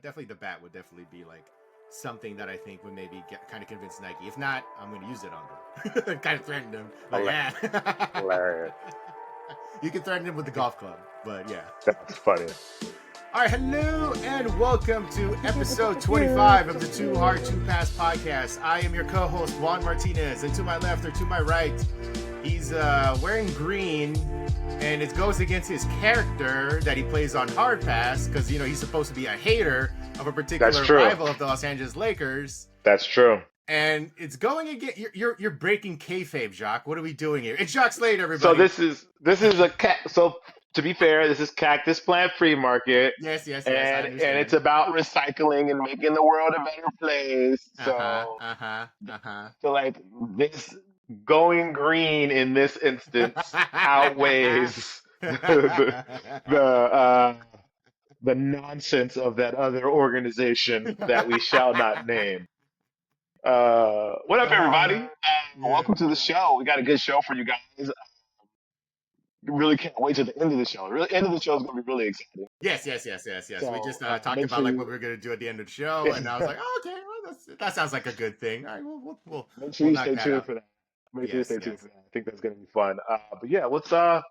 Definitely the bat would definitely be like something that I think would maybe kind of convince Nike. If not, I'm going to use it on them. Kind of threaten them. But yeah. Hilarious. You can threaten them with the golf club. But yeah. That's funny. All right, hello and welcome to episode 25 of the Too Hard to Pass podcast. I am your co-host Juan Martinez, and to my left or to my right, he's wearing green, and it goes against his character that he plays on Hard Pass because he's supposed to be a hater of a particular rival of the Los Angeles Lakers. That's true. And it's going again. You're breaking kayfabe, Jacques. What are we doing here? It's Jacques Slade, everybody. So this is a so. To be fair, this is Cactus Plant Free Market. Yes. And it's about recycling and making the world a better place. So like this going green in this instance outweighs the nonsense of that other organization that we shall not name. What up, everybody? Welcome to the show. We got a good show for you guys. Really can't wait to the end of the show. Really, end of the show is going to be really exciting. Yes. So, we just talked about like what we were going to do at the end of the show, and I was like, oh, okay, well, that sounds like a good thing. All right, we'll make sure you stay tuned for that. Make sure you stay tuned for that. I think that's going to be fun. But yeah, let's get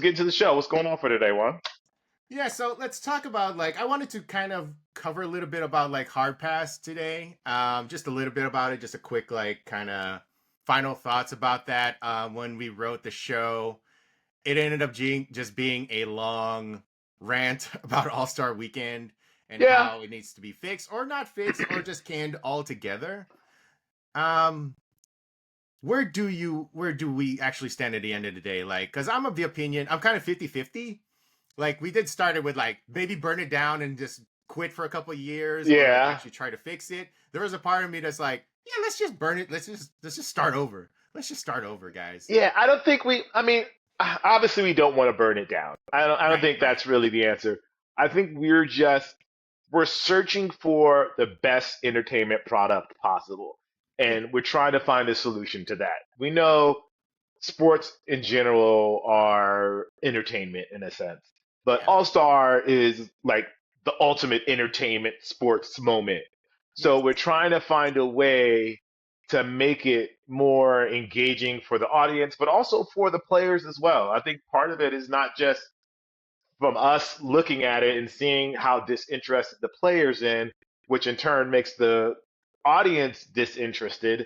into the show. What's going on for today, Juan? Yeah, so let's talk about I wanted to kind of cover a little bit about Hard Pass today. Just a little bit about it, just a quick kind of final thoughts about that. When we wrote the show, it ended up just being a long rant about All-Star Weekend and how it needs to be fixed or not fixed or just canned altogether. Where do we actually stand at the end of the day? Because I'm of the opinion, I'm kind of 50-50. We did start it with maybe burn it down and just quit for a couple of years. Or actually try to fix it. There was a part of me that's like, yeah, let's just burn it. Let's just start over. Let's just start over, guys. Yeah, I don't think obviously we don't want to burn it down. I don't think that's really the answer. I think we're searching for the best entertainment product possible. And we're trying to find a solution to that. We know sports in general are entertainment in a sense. But All-Star is like the ultimate entertainment sports moment. So we're trying to find a way to make it more engaging for the audience, but also for the players as well. I think part of it is not just from us looking at it and seeing how disinterested the players in, which in turn makes the audience disinterested.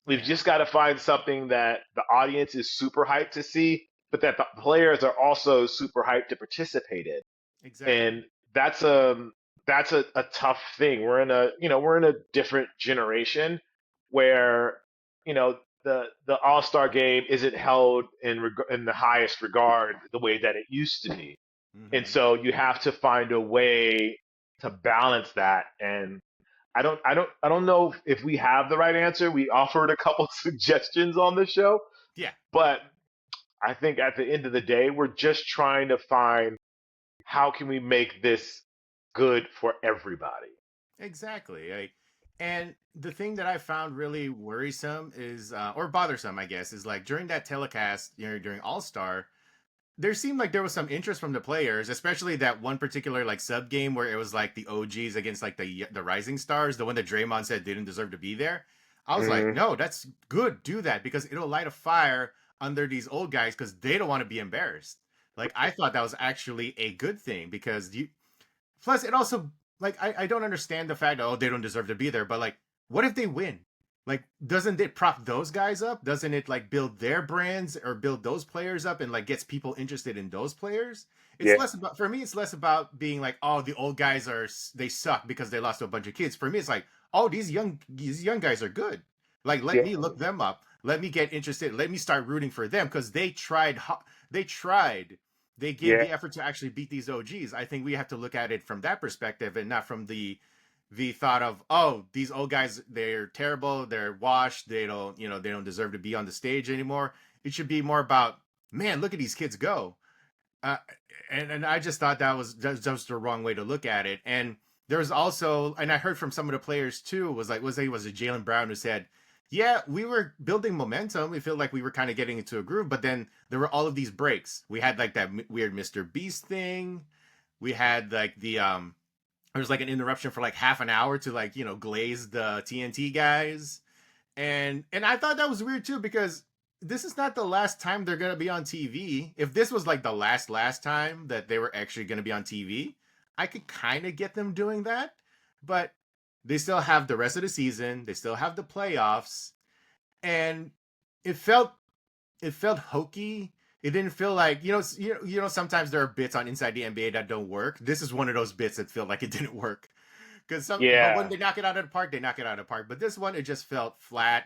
We've just got to find something that the audience is super hyped to see, but that the players are also super hyped to participate in. Exactly. And that's a tough thing. We're in a different generation where the All-Star game isn't held in the highest regard the way that it used to be. Mm-hmm. And so you have to find a way to balance that. And I don't know if we have the right answer. We offered a couple suggestions on the show. Yeah. But I think at the end of the day, we're just trying to find how can we make this good for everybody. Exactly. And the thing that I found really worrisome is, or bothersome, I guess, is during that telecast, during All-Star, there seemed like there was some interest from the players, especially that one particular sub game where it was the OGs against the Rising Stars, the one that Draymond said didn't deserve to be there. I was like, no, that's good. Do that because it'll light a fire under these old guys because they don't want to be embarrassed. I thought that was actually a good thing because plus it also I don't understand the fact that they don't deserve to be there, but what if they win? Doesn't it prop those guys up? Doesn't it build their brands or build those players up and gets people interested in those players? It's less about, for me, it's less about being the old guys they suck because they lost to a bunch of kids. For me, it's these young guys are good. Let me look them up. Let me get interested. Let me start rooting for them because they tried. They gave the effort to actually beat these OGs. I think we have to look at it from that perspective and not from the thought of, these old guys, they're terrible, they're washed, they don't deserve to be on the stage anymore. It should be more about, man, look at these kids go. And I just thought that was just the wrong way to look at it. And there was also, and I heard from some of the players too, was it Jaylen Brown who said, yeah, we were building momentum. We feel like we were kind of getting into a groove, but then there were all of these breaks. We had that weird Mr. Beast thing. We had the There's like an interruption for like half an hour to like, glaze the TNT guys. And I thought that was weird too, because this is not the last time they're gonna be on TV. If this was like the last time that they were actually gonna be on TV, I could kind of get them doing that. But they still have the rest of the season. They still have the playoffs, and it felt it felt hokey. It didn't feel like, sometimes there are bits on Inside the NBA that don't work. This is one of those bits that felt like it didn't work. But when Yeah, they knock it out of the park, they knock it out of the park. But this one, it just felt flat,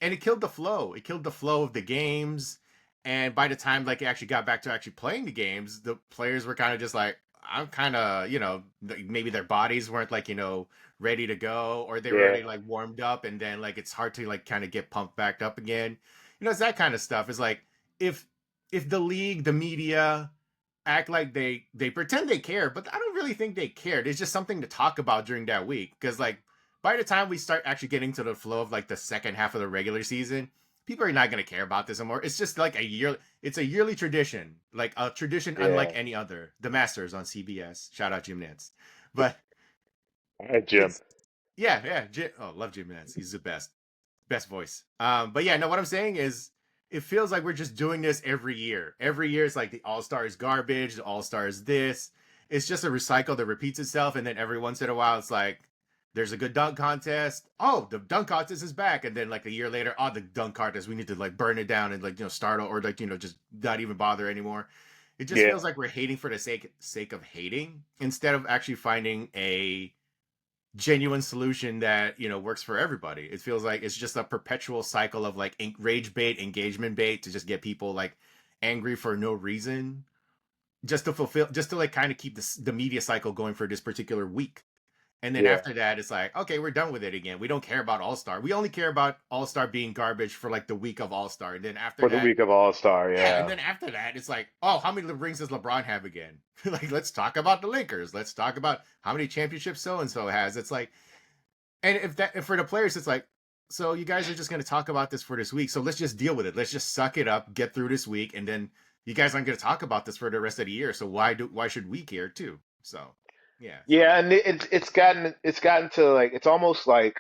and it killed the flow. It killed the flow of the games. And by the time like it actually got back to actually playing the games, the players were kind of just like, I'm kind of, maybe their bodies weren't like, ready to go, or they were yeah, already like warmed up, and then like it's hard to like kind of get pumped back up again. It's that kind of stuff. It's like if if the league, the media, act like they pretend they care, but I don't really think they cared. It's just something to talk about during that week, because like by the time we start actually getting to the flow of like the second half of the regular season, people are not going to care about this anymore. It's just like a year. It's a yearly tradition, like a tradition unlike yeah. any other. The Masters on CBS. Shout out Jim Nance. But All right, Jim. it's yeah. Oh, love Jim Nance. He's the best voice. But yeah, no, what I'm saying is it feels like we're just doing this every year. Every year it's like the All-Star is garbage, the All-Star is this. It's just a recycle that repeats itself, and then every once in a while it's like there's a good dunk contest. Oh, the dunk contest is back. And then like a year later, oh, the dunk contest, we need to like burn it down and like, start or like, just not even bother anymore. It just Yeah, feels like we're hating for the sake of hating, instead of actually finding a genuine solution that works for everybody. It feels like it's just a perpetual cycle of like rage bait, engagement bait, to just get people like angry for no reason, just to like kind of keep the media cycle going for this particular week. And then yeah. after that, it's like, okay, we're done with it again. We don't care about All Star. We only care about All Star being garbage for like the week of All Star. And then after For the that, week of All Star, yeah. And yeah. then after that, it's like, oh, how many rings does LeBron have again? Like, let's talk about the Lakers. Let's talk about how many championships so and so has. It's like, and if for the players, it's like, so you guys are just going to talk about this for this week. So let's just deal with it. Let's just suck it up, get through this week, and then you guys aren't going to talk about this for the rest of the year. So why should we care too? So yeah. So Yeah, and it's gotten to like it's almost like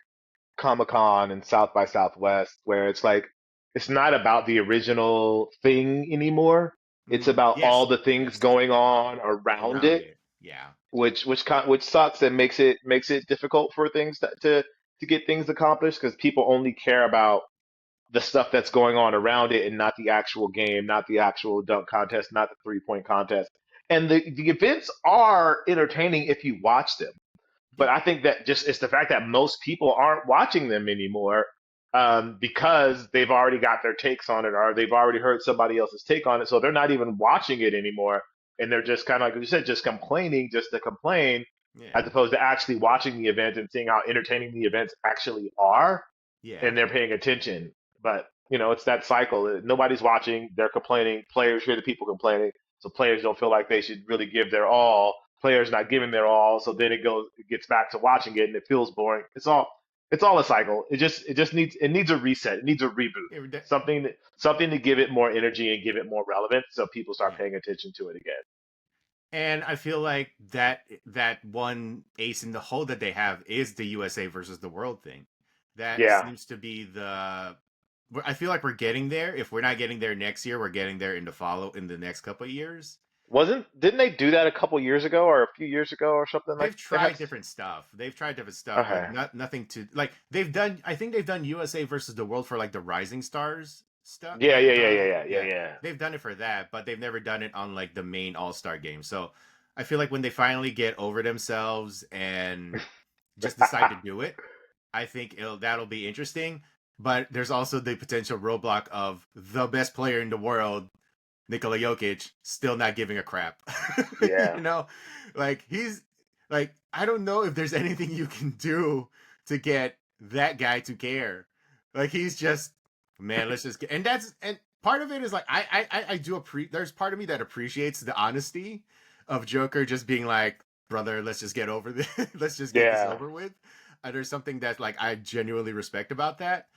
Comic-Con and South by Southwest, where it's like it's not about the original thing anymore. It's about all yes, the things yes, going on around around it, it. Yeah, which sucks and makes it difficult for things to get things accomplished because people only care about the stuff that's going on around it and not the actual game, not the actual dunk contest, not the 3-point contest. And the events are entertaining if you watch them. But yeah, I think that just it's the fact that most people aren't watching them anymore because they've already got their takes on it or they've already heard somebody else's take on it. So they're not even watching it anymore. And they're just kind of, like you said, just complaining just to complain yeah, as opposed to actually watching the event and seeing how entertaining the events actually are yeah, and they're paying attention. But it's that cycle. Nobody's watching. They're complaining. Players hear the people complaining, so players don't feel like they should really give their all. Players not giving their all, so then it gets back to watching it, and it feels boring. It's all a cycle. It needs a reset. It needs a reboot. yeah, Something to give it more energy and give it more relevance, so people start yeah. paying attention to it again. And I feel like that one ace in the hole that they have is the USA versus the world thing. That Yeah. seems to be I feel like we're getting there. If we're not getting there next year, we're getting there in the next couple of years. Didn't they do that a couple years ago or a few years ago or something like They've they have? tried different stuff. They've tried different stuff, but Okay. nothing to like. They've done. I think they've done USA versus the world for like the Rising Stars stuff. Yeah, Like, yeah, yeah, yeah, yeah, yeah, yeah, yeah. they've done it for that, but they've never done it on like the main All Star game. So I feel like when they finally get over themselves and just decide to do it, I think that'll be interesting. But there's also the potential roadblock of the best player in the world, Nikola Jokic, still not giving a crap. Yeah. you know, like he's like, I don't know if there's anything you can do to get that guy to care. Like he's just, man, let's just get, and part of it is like I do there's part of me that appreciates the honesty of Joker just being like, brother, let's just get over this, let's just get this Yeah. over with. There's something that like I genuinely respect about that.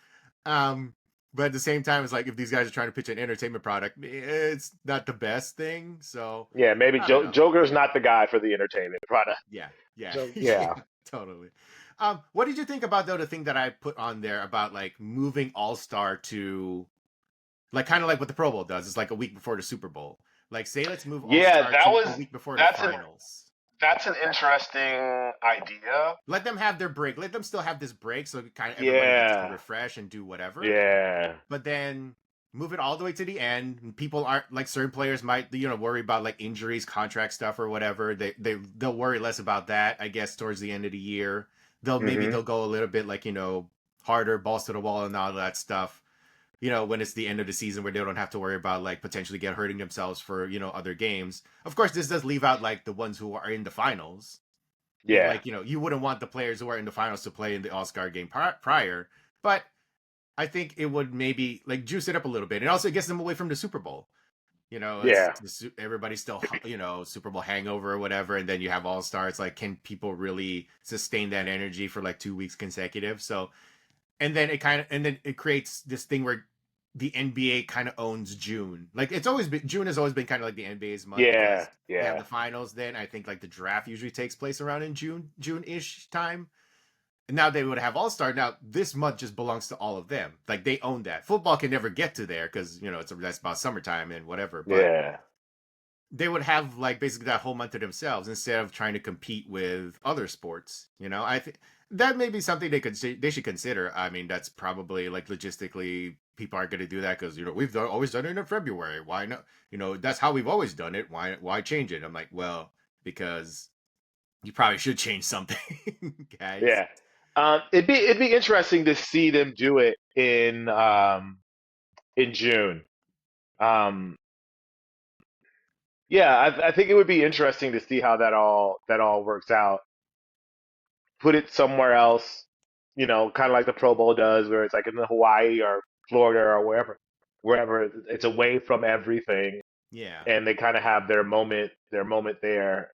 Um, But at the same time, it's like if these guys are trying to pitch an entertainment product, it's not the best thing. So Yeah, maybe I don't know. Joker's not the guy for the entertainment product. Yeah, yeah, yeah, Yeah, totally. What did you think about though the thing that I put on there about like moving All Star to like kind of like what the Pro Bowl does? It's like a week before the Super Bowl. Like say let's move All yeah, Star to a week before the that's an finals. that's an interesting idea. Let them have their break. Let them still have this break so kind of everybody gets to Yeah, refresh and do whatever. yeah, But then move it all the way to the end. People aren't like certain players might worry about like injuries, contract stuff or whatever. They'll worry less about that, I guess, towards the end of the year. hmm They'll go a little bit like, harder, balls to the wall and all that stuff. When it's the end of the season where they don't have to worry about like potentially get hurting themselves for, other games. Of course, this does leave out like the ones who are in the finals. yeah, Like, you wouldn't want the players who are in the finals to play in the All-Star game prior, but I think it would maybe like juice it up a little bit. And also it gets them away from the Super Bowl. yeah, Everybody's still, Super Bowl hangover or whatever. And then you have All Star. It's like, can people really sustain that energy for like 2 weeks consecutive? So, and then it creates this thing where the NBA kind of owns June. Like June has always been kind of like the NBA's month yeah, because they have yeah, the finals then. I think like the draft usually takes place around in June-ish time. And now they would have All Star. Now this month just belongs to all of them. Like they own that. Football can never get to there because that's about summertime and whatever. But yeah, they would have like basically that whole month to themselves instead of trying to compete with other sports. I think that may be something they should consider. I mean, that's probably like logistically people aren't going to do that because always done it in February. Why not? That's how we've always done it. Why change it? I'm like, well, because you probably should change something, guys. yeah. It'd be interesting to see them do it in June. Um, yeah, I think it would be interesting to see how that all works out. Put it somewhere else, kind of like the Pro Bowl does, where it's like in Hawaii or Florida or wherever it's away from everything, Yeah. and they kind of have their moment there.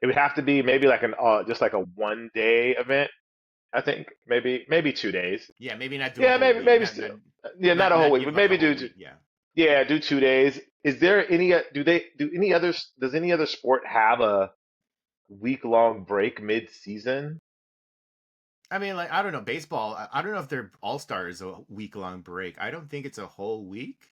It would have to be maybe like an just like a 1 day event. I think maybe 2 days. Yeah, maybe not do a Yeah, whole maybe week. maybe Not still, yeah, not a whole week, give but like a maybe whole week. Yeah. yeah, do 2 days. Is there any do any others does any other sport have a week-long break mid-season? I mean, like I don't know, baseball. I don't know if their All Star is a week long break. I don't think it's a whole week.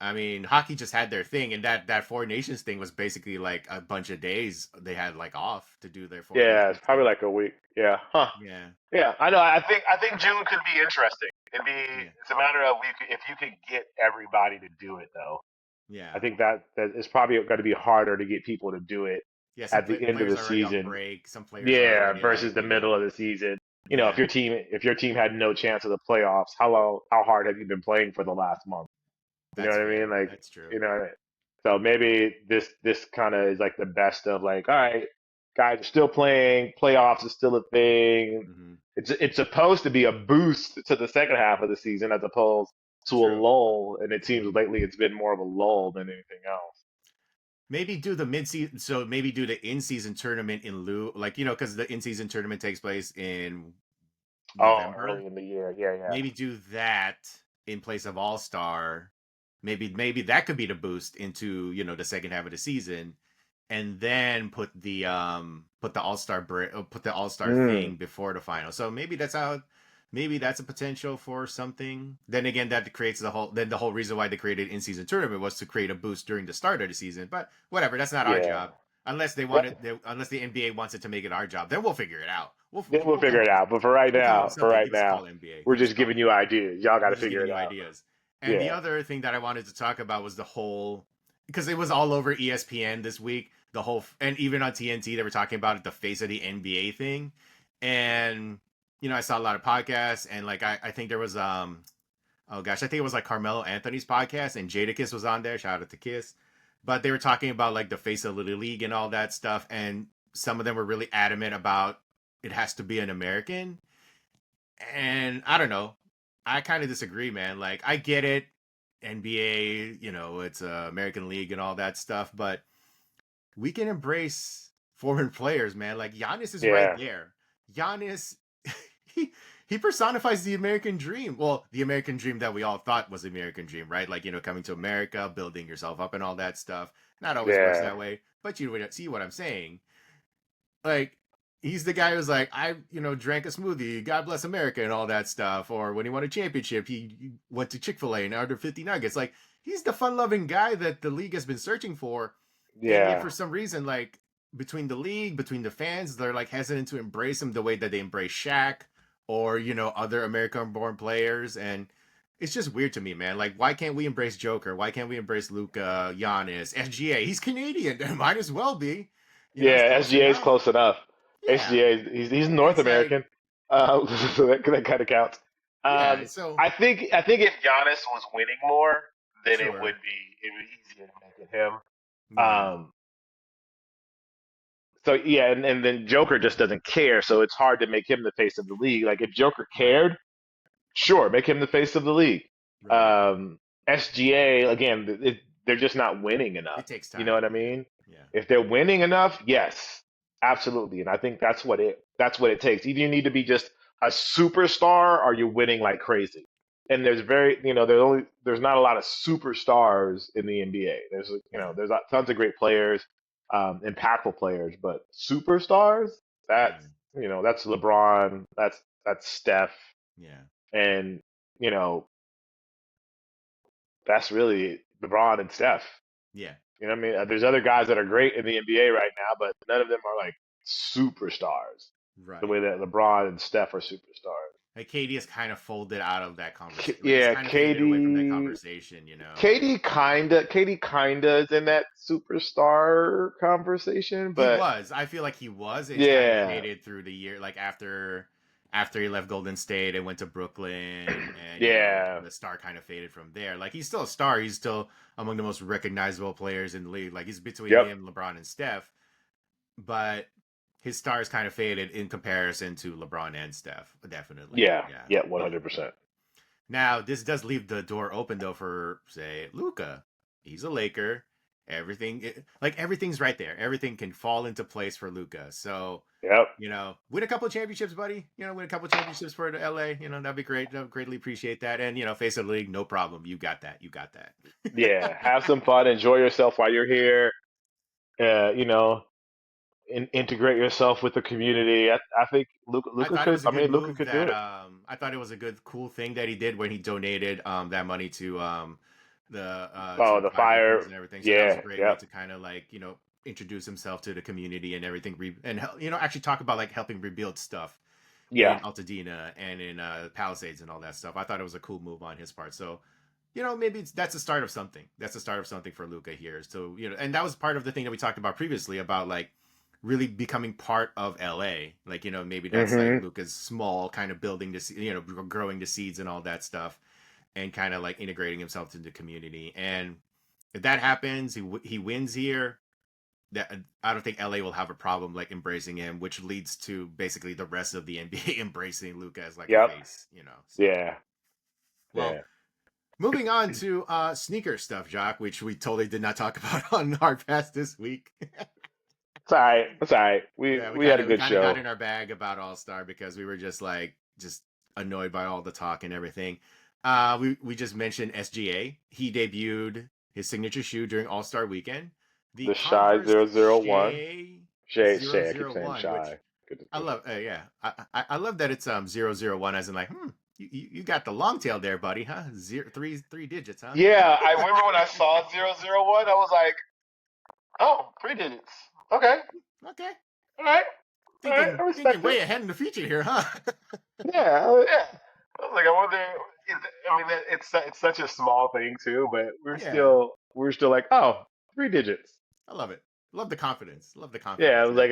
I mean, hockey just had their thing, and that Four Nations thing was basically like a bunch of days they had like off to do their Four Yeah, Nations it's probably thing. like a week. Yeah. Huh. Yeah, Yeah, I know. I think June could be interesting. yeah, It's a matter of if you could get everybody to do it though. I yeah, think that it's probably going to be harder to get people to do it yeah. Some at the end of players the are already on season. break. Some players are Yeah, already like versus the middle of the season. If yeah. your team had no chance of the playoffs, how hard have you been playing for the last month? You know That's what I mean? fair. Like, That's true. you know, so maybe this kind of is like the best of like, all right, guys are still playing, playoffs is still a thing. Hmm. It's supposed to be a boost to the second half of the season as opposed to a True. lull, and it seems Hmm. lately it's been more of a lull than anything else. Maybe do the mid season. So maybe do the in season tournament in lieu, like because the in season tournament takes place in Oh, November. early in the year, yeah, yeah. Maybe do that in place of All Star. Maybe that could be the boost into the second half of the season, and then put the put the All Star Mm, thing before the final. So maybe that's how. Maybe that's a potential for something. Then again, that creates the whole reason why they created in season tournament was to create a boost during the start of the season. But whatever, that's not our yeah. job. Unless they Right. wanted, unless the NBA wants it to make it our job, then we'll figure it out. Then we'll figure it out. But for right We'll come up with now, something. Keep us call NBA. we're Keep us just call giving you NBA. ideas. Y'all got We're to just figure giving it you out. ideas. And the Yeah. other thing that I wanted to talk about was the whole, because it was all over ESPN this week. The whole, and even on TNT, they were talking about it, the face of the NBA thing. And I saw a lot of podcasts, and like I think there was oh gosh, I think it was like Carmelo Anthony's podcast, and Jadakiss was on there. Shout out to Kiss. But they were talking about like the face of the league and all that stuff, and some of them were really adamant about it has to be an American. And I don't know. I kind of disagree, man. Like I get it, NBA, it's a American League and all that stuff, but we can embrace foreign players, man. Like Giannis is right Yeah. there. Giannis he personifies the American dream. Well, the American dream that we all thought was the American dream, right? Like, coming to America, building yourself up and all that stuff. Not always works Yeah. that way, but you would see what I'm saying. Like, he's the guy who's like, I, drank a smoothie, God bless America and all that stuff. Or when he won a championship, he went to Chick-fil-A and ordered 50 nuggets. Like, he's the fun-loving guy that the league has been searching for. And yet, Yeah. for some reason, like, between the league, between the fans, they're like hesitant to embrace him the way that they embrace Shaq or, other American-born players. And it's just weird to me, man. Like, why can't we embrace Joker? Why can't we embrace Luka, Giannis, SGA? He's Canadian. Might as well be. It's Yeah, close SGA is enough. close enough. Yeah. SGA, he's North It's like, American, so that kind of counts. yeah. Um, So, I think if Giannis was winning more, then sure. it would be easier to make it him. Yeah. Um, so yeah, and then Joker just doesn't care, so it's hard to make him the face of the league. Like if Joker Right. cared, sure, make him the face of the league. Right. Um, SGA again, they're just not winning enough. It takes You know time. what I Yeah. mean? Yeah. If they're winning enough, yes, absolutely. And I think that's what it takes. Either you need to be just a superstar or you're winning like crazy. And there's not a lot of superstars in the NBA. Yeah. There's tons of great players, impactful players, but superstars, that's Yeah. that's LeBron, that's Steph, Yeah. and you know that's really LeBron and Steph. Yeah. You know what I mean? There's other guys that are great in the NBA right now, but none of them are like superstars the Right. way that LeBron and Steph are superstars. Like, KD is kind of folded out of that conversation. Like, he's Yeah, kind of faded away from that KD, conversation. KD kinda is in that superstar conversation, He but was. I feel like he was. It's kind of yeah, faded through the year. Like, after he left Golden State and went to Brooklyn, and yeah, the star kind of faded from there. Like, he's still a star. He's still among the most recognizable players in the league. Like, he's between yep, him, LeBron, and Steph. But his stars kind of faded in comparison to LeBron and Steph. Definitely. yeah, Yeah. yeah, Yeah. 100%. Now, this does leave the door open though for, say, Luca. He's a Laker. Everything's right there. Everything can fall into place for Luca. So, Yep, win a couple of championships, buddy. Win a couple of championships for the LA. That'd be great. I'd greatly appreciate that. And face of the league, no problem. You got that. You got that. yeah. Have some fun, enjoy yourself while you're here. Uh, you know, integrate yourself with the community. I think Luca, I Luca thought it could. was a I good mean, Luca move could do that it. I thought it was a good cool thing that he did when he donated that money to the Oh, to the fire victims fire. and everything. So that was a Yeah, great way yep, to kind of like, introduce himself to the community and everything and actually talk about like helping rebuild stuff in yeah, Altadena and in Palisades and all that stuff. I thought it was a cool move on his part. So, maybe that's the start of something. That's the start of something for Luca here. So, and that was part of the thing that we talked about previously about like really becoming part of LA. Like, maybe that's like hmm Luca's small kind of building this, growing the seeds and all that stuff and kind of like integrating himself into the community. And if that happens, he wins here. That I don't think LA will have a problem like embracing him, which leads to basically the rest of the NBA embracing Luca as like a yep, face. So, yeah, well, yeah. moving on to sneaker stuff, Jacques, which we totally did not talk about on Hard Pass this week. It's all right. It's all right. We Yeah, we we had kind a of we good kind of got show. in our bag about All Star because we were just annoyed by all the talk and everything. We just mentioned SGA. He debuted his signature shoe during All Star weekend, the The Shy Converse 001. Shea Shay. I keep saying 001, which Shy. Good, I good. love. Yeah, I love that it's 001 as in like you got the long tail there, buddy, huh? Three digits, huh? Yeah, I remember when I saw 001, I was like, oh, 3 digits. Okay, Okay, all right, all right. thinking I thinking respect it. way ahead in the future here, huh? Yeah. I was like, I wonder. I mean, it's such a small thing too, but Yeah, we're still like, oh, 3 digits. I love it. Love the confidence. Love the Yeah, I confidence was there. like,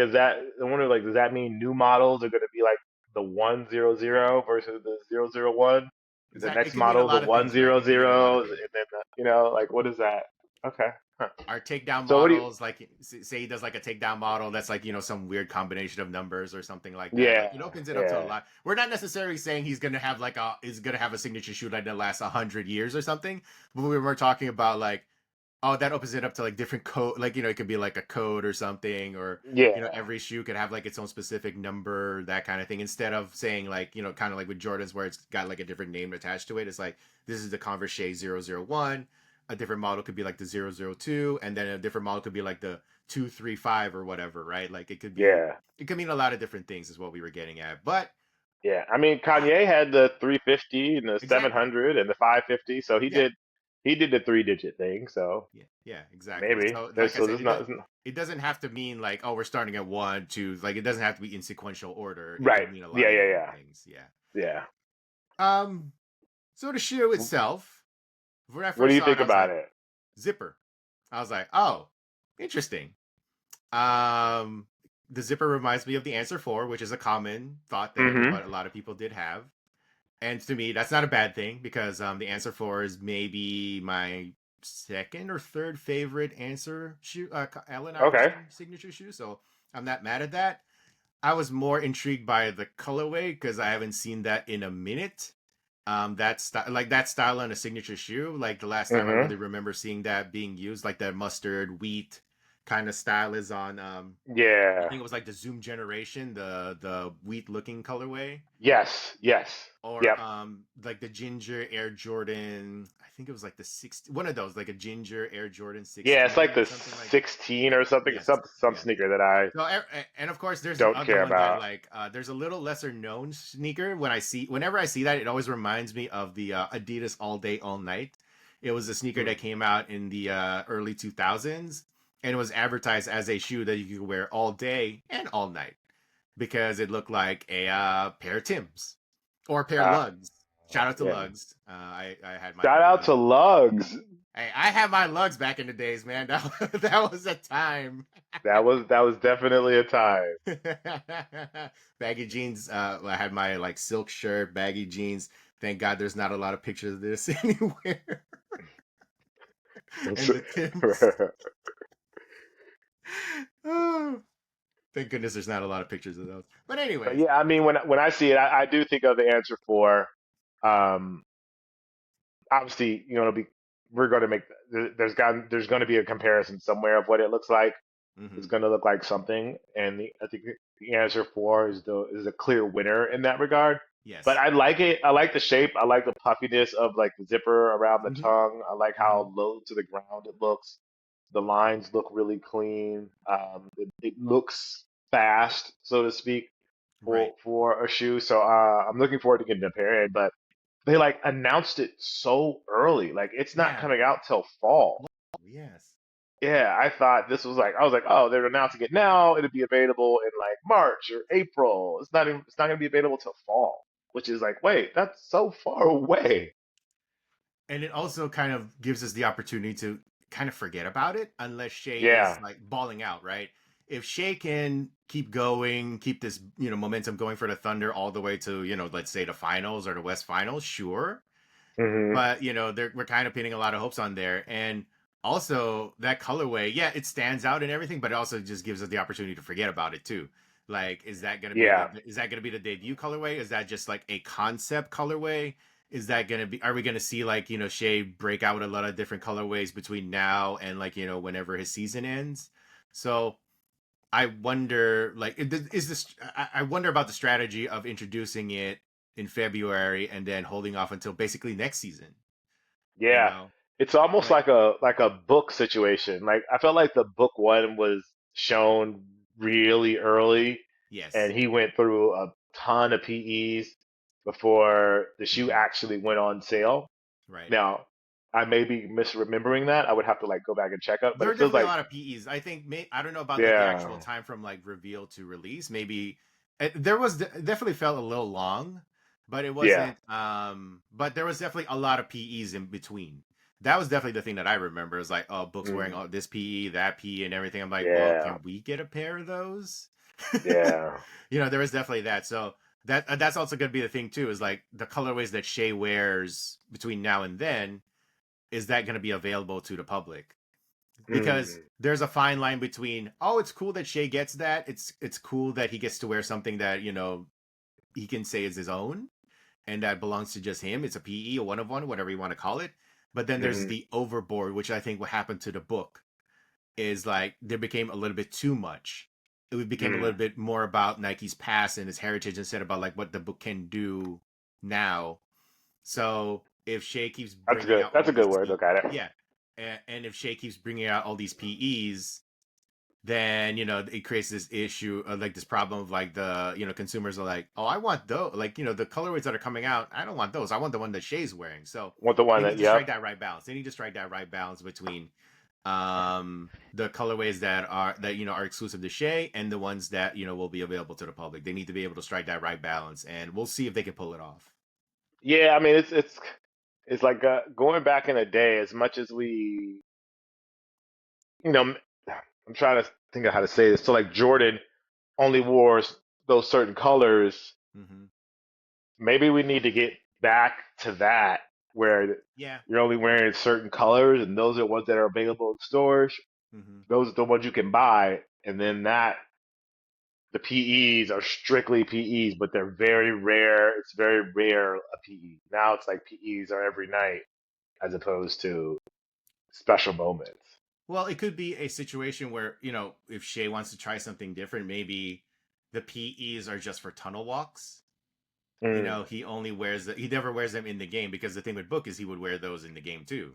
I wonder, like, does that mean new models are going to be like the 100 versus the 001? The It next can mean a model, the lot of one things, right? zero It can mean a lot of zeros, things. and then like, what is that? Okay. Huh. Our takedown So what do you? models, like say he does like a takedown model that's like some weird combination of numbers or something like that. Yeah, Like, it opens it up to a yeah, lot. We're not necessarily saying he's gonna have a signature shoe that lasts 100 years or something, but we were talking about like Oh, that opens it up to like different code, like it could be like a code or something, or Yeah, every shoe could have like its own specific number, that kind of thing. Instead of saying like kind of like with Jordans where it's got like a different name attached to it, it's like this is the Converse Shai 001. A different model could be like the 002, and then a different model could be like the 235 or whatever, right? Like yeah, it could mean a lot of different things, is what we were getting at. But yeah. I mean, ah, Kanye had the 350 and the exactly, 700 and the 550, so he yeah. did the three-digit thing. So Yeah, yeah, exactly. maybe So, like I said, there's not it doesn't have to mean like, oh, we're starting at one, two. Like, it doesn't have to be in sequential order. It right. could mean a lot Yeah, of yeah, different yeah, things. Yeah. yeah. Um. So the shoe itself, when I What do first you saw it, think I was about like, it? zipper. I was like, oh, interesting. Um, the zipper reminds me of the Answer 4, which is a common thought that Hmm. a lot of people did have. And to me, that's not a bad thing because the Answer 4 is maybe my second or third favorite Answer shoe, Allen Okay. Iverson signature shoe. So I'm not mad at that. I was more intrigued by the colorway because I haven't seen that in a minute. That style on a signature shoe. Like the last time I Hmm. really remember seeing that being used, like that mustard wheat kind of style is on. I Yeah. think it was like the Zoom Generation, the wheat looking colorway, Yes. Yes. or Yep. like the ginger Air Jordan. I think it was like the 16, one of those, like a ginger Air Jordan Yeah, it's like 16 or the something like. 16 or something. Yes, Some yes. sneaker that I So and of course there's the don't other care one that I about. like. There's a little lesser known sneaker. Whenever I see that, it always reminds me of the Adidas All Day All Night. It was a sneaker Hmm. that came out in the early 2000s, and it was advertised as a shoe that you could wear all day and all night because it looked like a pair of Tims or a pair of Uh, Lugs. Shout out to yeah. Lugs. I had my Shout out early. to Lugs. Hey, I had my Lugs back in the days, man. That was a time. That was definitely a time. Baggy jeans. I had my like silk shirt, baggy jeans. Thank God there's not a lot of pictures of this anywhere. And the Tims. Oh, thank goodness there's not a lot of pictures of those. But But anyways. yeah, I mean, when I see it, I do think of the answer for. Um, Obviously, it'll be we're going to make there's going to be a comparison somewhere of what it looks like. It's Hmm. going to look like something, and I think the answer four is a clear winner in that regard. But Yes. I like it. I like the shape. I like the puffiness of like the zipper around the Hmm. tongue. I like Hmm. how low to the ground it looks. The lines look really clean. It looks fast, so to speak, Right. for a shoe. So I'm looking forward to getting a pair in. But they like announced it so early. Like it's not Yeah. coming out till fall. Yes. Yeah, I thought this was like I was like, oh, they're announcing it now. It'll be available in like March or April. It's not gonna be available till fall, which is like, wait, that's so far away. And it also kind of gives us the opportunity to kind of forget about it unless Shea is Yeah. like balling out, right? If Shea can keep going, keep this, momentum going for the Thunder all the way to, let's say the finals or the West Finals, sure. Hmm. But, we're kind of pinning a lot of hopes on there. And also that colorway, yeah, it stands out and everything, but it also just gives us the opportunity to forget about it too. Like, Yeah. is that gonna be the debut colorway? Is that just like a concept colorway? Is that gonna be? Are we gonna see like Shea break out with a lot of different colorways between now and like whenever his season ends? So I wonder, like, is this? I wonder about the strategy of introducing it in February and then holding off until basically next season. You Yeah. know, It's almost like, like a book situation. Like I felt like the book one was shown really early, and yes, he went through a ton of PEs before the shoe hmm, actually went on sale. right. Now, I may be misremembering that. I would have to like go back and check up, but There are it feels definitely a like, lot of PEs. I think I don't know about like the actual yeah, time from like reveal to release. Maybe there was definitely felt a little long, but it yeah, wasn't. But there was definitely a lot of PEs in between. That was definitely the thing that I remember. Is like, oh, books wearing mm, all this PE, that PE, and everything. I'm like, well, yeah, can we get a pair of those? yeah, There was definitely that. So that's also going to be the thing too. Is like the colorways that Shea wears between now and then. Is that going to be available to the public? Because mm, there's a fine line between, oh, it's cool that Shea gets that. It's cool that he gets to wear something that he can say is his own and that belongs to just him. It's a PE, a one of one, whatever you want to call it. But then there's Hmm. the overboard, which I think what happened to the book is like there became a little bit too much. It became a Mm. little bit more about Nike's past and its heritage instead about like what the book can do now. So if Shea keeps That's bringing good. out That's all a good these, way to look at it. yeah, and if Shea keeps bringing out all these PEs, then it creates this issue of like this problem of like the consumers are like, oh, I want those, like the colorways that are coming out, I don't want those, I want the one that Shay's wearing. So Want the one they that? need to strike Yep. that right balance. They need to strike that right balance between the colorways that are exclusive to Shay and the ones that will be available to the public. They need to be able to strike that right balance, and we'll see if they can pull it off. Yeah. I mean, it's like going back in the day. As much as we, you know, I'm trying to think of how to say this. So like Jordan only wore those certain colors. Mm-hmm. Maybe we need to get back to that where Yeah. you're only wearing certain colors, and those are ones that are available in stores. Mm-hmm. Those are the ones you can buy, and then that the PEs are strictly PEs, but they're very rare. It's very rare a PE. Now it's like PEs are every night as opposed to special moments. Well, it could be a situation where if Shay wants to try something different, maybe the PEs are just for tunnel walks. Mm, He never wears them in the game because the thing with Book is he would wear those in the game too.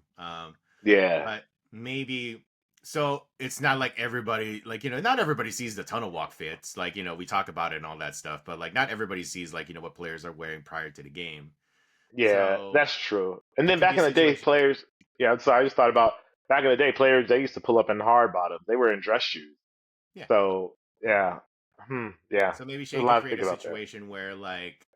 yeah, But maybe so it's not like everybody like not everybody sees the tunnel walk fits like we talk about it and all that stuff, but like not everybody sees like what players are wearing prior to the game. yeah, So that's true. And it then could be back a in the day, situation. players, yeah, I'm sorry, I just thought about back in the day, players, they used to pull up in hard bottoms. They were in dress shoes. Yeah. So, yeah, yeah, So maybe there's Shea a can lot to create think a about there. situation where like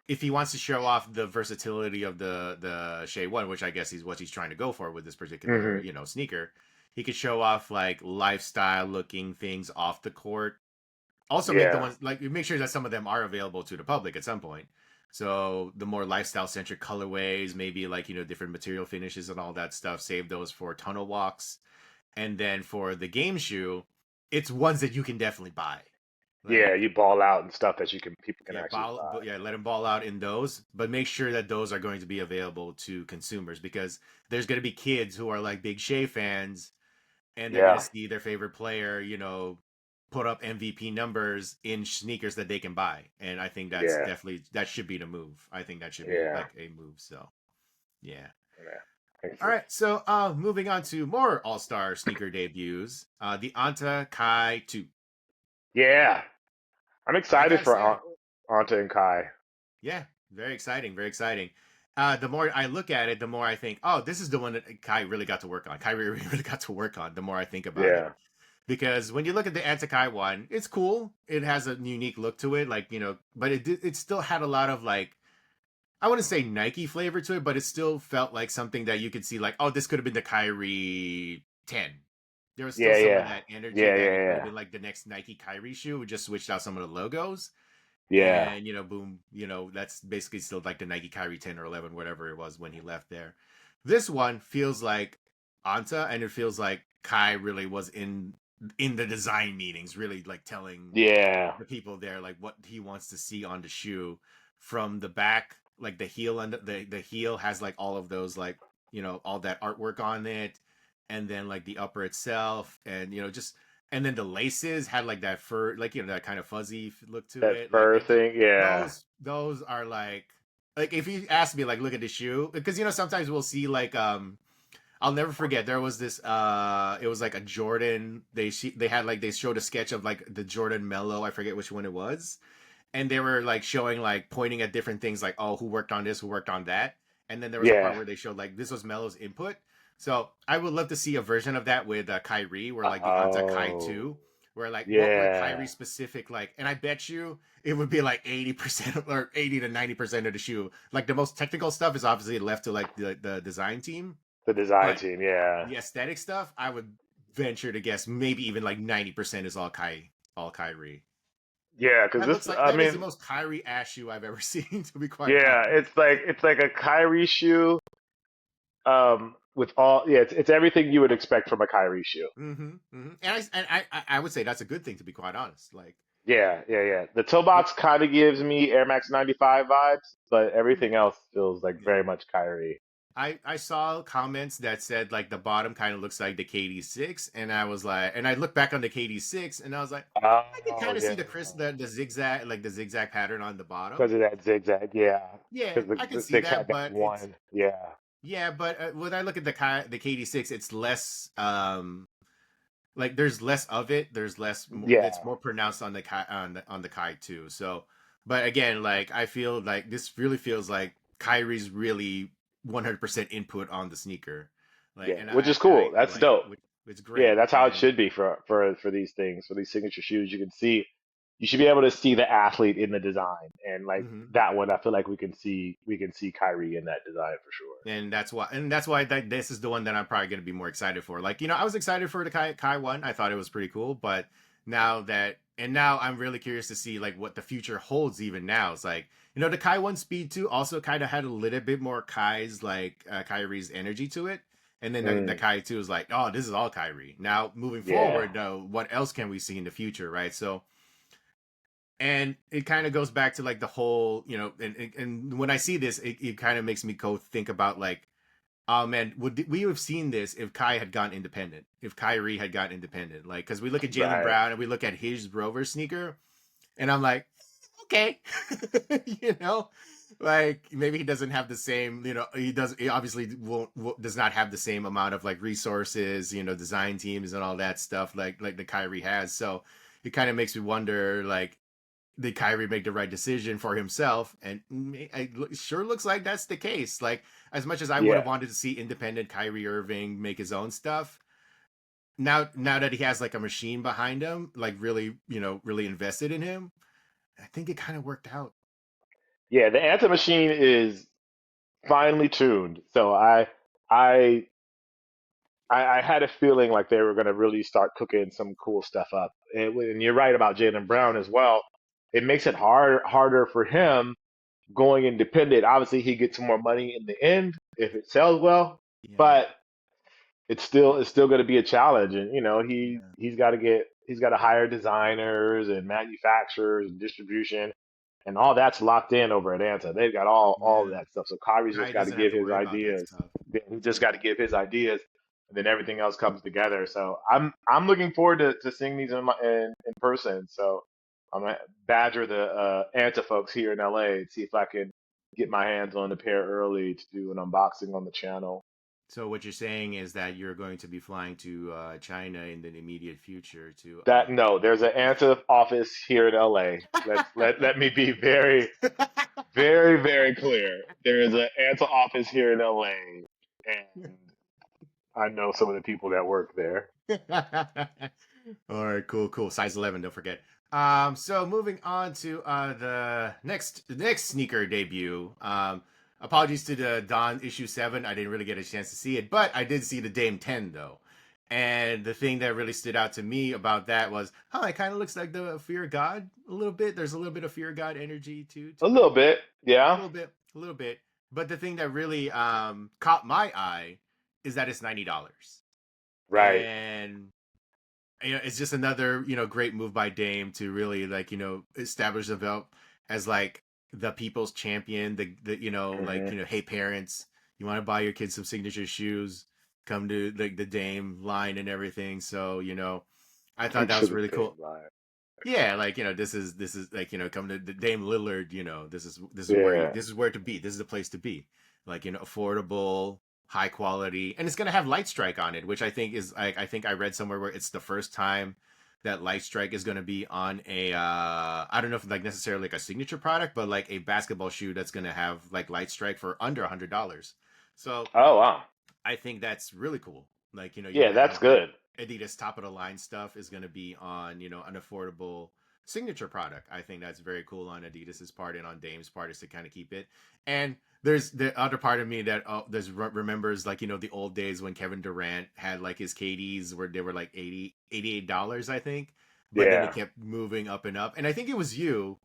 if he wants to show off the versatility of the Shea One, which I guess is what he's trying to go for with this particular Hmm. sneaker, he could show off like lifestyle looking things off the court. Also, make the Yeah, ones like make sure that some of them are available to the public at some point. So the more lifestyle centric colorways, maybe like different material finishes and all that stuff. Save those for tunnel walks, and then for the game shoe, it's ones that you can definitely buy. yeah, Like you ball out and stuff that people can yeah, actually buy. but yeah, let them ball out in those, but make sure that those are going to be available to consumers because there's going to be kids who are like big Shea fans and they're going to Yeah, see their favorite player, put up MVP numbers in sneakers that they can buy. And I think yeah, that should be the move. I think that should be yeah, like a move. So, yeah. yeah. Makes All sense. right. So, moving on to more All-Star sneaker debuts. The Anta Kai 2. Yeah, I'm I excited got to for say, Anta and Kai. yeah, very exciting, very exciting. The more I look at it, the more I think, oh, this is the one that Kai really got to work on. Kai really got to work on. The more I think about it, Yeah, because when you look at the Anti Kai one, it's cool. It has a unique look to it, like but it still had a lot of like I wouldn't say Nike flavor to it, but it still felt like something that you could see, like, oh, this could have been the Kyrie 10. There was still yeah, some of yeah, that energy yeah, that yeah, it could have yeah, been like the next Nike Kyrie shoe. We just switched out some of the logos yeah, and boom, that's basically still like the Nike Kyrie 10 or 11, whatever it was when he left there. This one feels like Anta, and it feels like Kai really was in the design meetings, really like telling yeah. the people there like what he wants to see on the shoe from the back, like the heel, and the heel has like all of those like all that artwork on it, and then like the upper itself, and just and then the laces had like that fur, like that kind of fuzzy look to That it. Like fur thing. Yeah, those are like if you ask me like look at the shoe, because sometimes we'll see like I'll never forget there was this it was like a Jordan, they had like they showed a sketch of like the Jordan Mellow, I forget which one it was, and they were like showing like pointing at different things like, oh, who worked on this, who worked on that, and then there was a part yeah. where they showed like this was Melo's input. So I would love to see a version of that with Kyrie, where like the Anta Kai Oh, 2, where like what were Kyrie yeah. specific like, and I bet you it would be like 80% or 80 to 90% of the shoe. Like the most technical stuff is obviously left to like the design team, The design but team. Yeah, the aesthetic stuff, I would venture to guess maybe even like 90% is all Kyrie. yeah. Because That this, looks like I that is the mean, most Kyrie ass shoe I've ever seen, to be quite yeah. honest. It's like a Kyrie shoe. With all, yeah, it's everything you would expect from a Kyrie shoe. Mm-hmm. Mm-hmm. And I would say that's a good thing, to be quite honest. Like Yeah, yeah, yeah. The toe it, box kind of gives me Air Max 95 vibes, but yeah, everything else feels like yeah. very much Kyrie. I saw comments that said like the bottom kind of looks like the KD6, and I was like, and I looked back on the KD6, and I was like, I could Oh kind of see yeah, the zigzag, like the zigzag pattern on the because bottom. of that zigzag. Yeah, Yeah, because I could the see six had that, that but it's one. Yeah, yeah, but when I look at the KD6, it's less like there's less of it. There's less. It's yeah, more pronounced on the Kai too. So, but again, like I feel like this really feels like Kyrie's really 100% input on the sneaker, like, yeah. Which is cool. I That's like it, dope. which it's Yeah, great. that's how it And should be for these things, for these signature shoes. You can see, you should be able to see the athlete in the design, and like mhm. that one, I feel like we can see Kyrie in that design for sure. And that's why this is the one that I'm probably going to be more excited for. Like, I was excited for the Kai one. I thought it was pretty cool, but now I'm really curious to see like what the future holds. Even now, it's like the Kai one Speed 2 also kind of had a little bit more Kai's like Kyrie's energy to it, and then the Mm, Kai 2 is like, oh, this is all Kyrie. Now moving yeah, forward, what else can we see in the future, right? So, and it kind of goes back to like the whole, and when I see this, it kind of makes me go think about like, oh man, would we have seen this if Kai had gone independent? If Kyrie had gone independent, like, because we look at Jalen right. Brown and we look at his Rover sneaker, and I'm like, okay, you know, like maybe he doesn't have the same, he obviously does not have the same amount of like resources, design teams and all that stuff like the Kyrie has. So it kind of makes me wonder, like, did Kyrie make the right decision for himself? And it sure looks like that's the case. Like, as much as I would Yeah, have wanted to see independent Kyrie Irving make his own stuff, now that he has like a machine behind him, like really, really invested in him, I think it kind of worked out. yeah. The Anta machine is finely tuned, so I I had a feeling like they were going to really start cooking some cool stuff up. And you're right about Jalen Brown as well. It makes it harder for him going independent. Obviously, he gets more money in the end if it sells well, Yeah, but it's still going to be a challenge. And yeah, he's got to hire designers and manufacturers and distribution, and all that's locked in over at Anta. They've got all of yeah. that stuff. So Kyrie's just Kai got to doesn't have give to his worry about that ideas. stuff. He just got to give his ideas, and then everything else comes together. So I'm looking forward to seeing these in person. So I'm gonna badger the Anta folks here in LA and see if I can get my hands on a pair early to do an unboxing on the channel. So what you're saying is that you're going to be flying to China in the immediate future to That no, there's an Anta office here in LA. Let me be very very clear. There is an Anta office here in LA, and I know some of the people that work there. All right, cool. Size 11, don't forget. So moving on to the next sneaker debut. Apologies to the Dawn issue 7. I didn't really get a chance to see it, but I did see the Dame 10 though. And the thing that really stood out to me about that was, it kind of looks like the Fear of God a little bit. There's a little bit of Fear of God energy A to it. little bit, A yeah, little bit, a little bit. But the thing that really caught my eye is that it's $90. right. And it's just another great move by Dame to really like establish the belt as like the people's champion. The Hmm. hey parents, you want to buy your kids some signature shoes? Come to the Dame line and everything. So I thought Come that to was the really damn cool. line. Yeah, like this is like come to the Dame Lillard. This is Yeah, this is where to be. This is the place to be. Like affordable, high quality, and it's gonna have Light Strike on it, which I think is I think I read somewhere where it's the first time that Light Strike is gonna be on a I don't know if like necessarily like a signature product, but like a basketball shoe that's gonna have like Light Strike for under $100. So oh wow, I think that's really cool. Like, you're yeah, gonna that's have like good. Adidas top of the line stuff is gonna be on, an affordable signature product. I think that's very cool on Adidas's part and on Dame's part is to kind of keep it. And there's the other part of me that remembers like, the old days when Kevin Durant had like his KDs where they were like $88, I think. But then it Yeah, kept moving up and up. And I think it was you.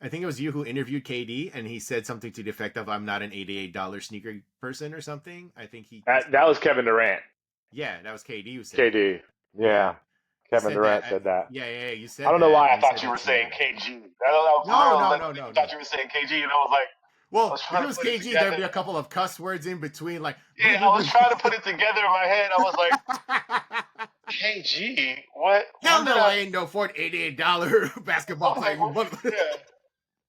I think it was you who interviewed KD, and he said something to the effect of, "I'm not an $88 sneaker person" or something. I think he that was Kevin Durant, yeah, that was KD who said that. KD. Yeah, Yeah, he Kevin said that. Durant said that. Yeah, you I said don't know that, why and I he thought said you were that to saying you. KG. I don't know, for No, real, no, like, no, no, I thought no. you were saying KG, and I was like, I Well, was if trying it to was put it KG, there'd be together. a couple of cuss words in between, like Yeah, I was trying to put it together in my head. I was like, KG, what? hell When did no, I? I ain't no $48 I basketball was like, player, you what? mother. Yeah.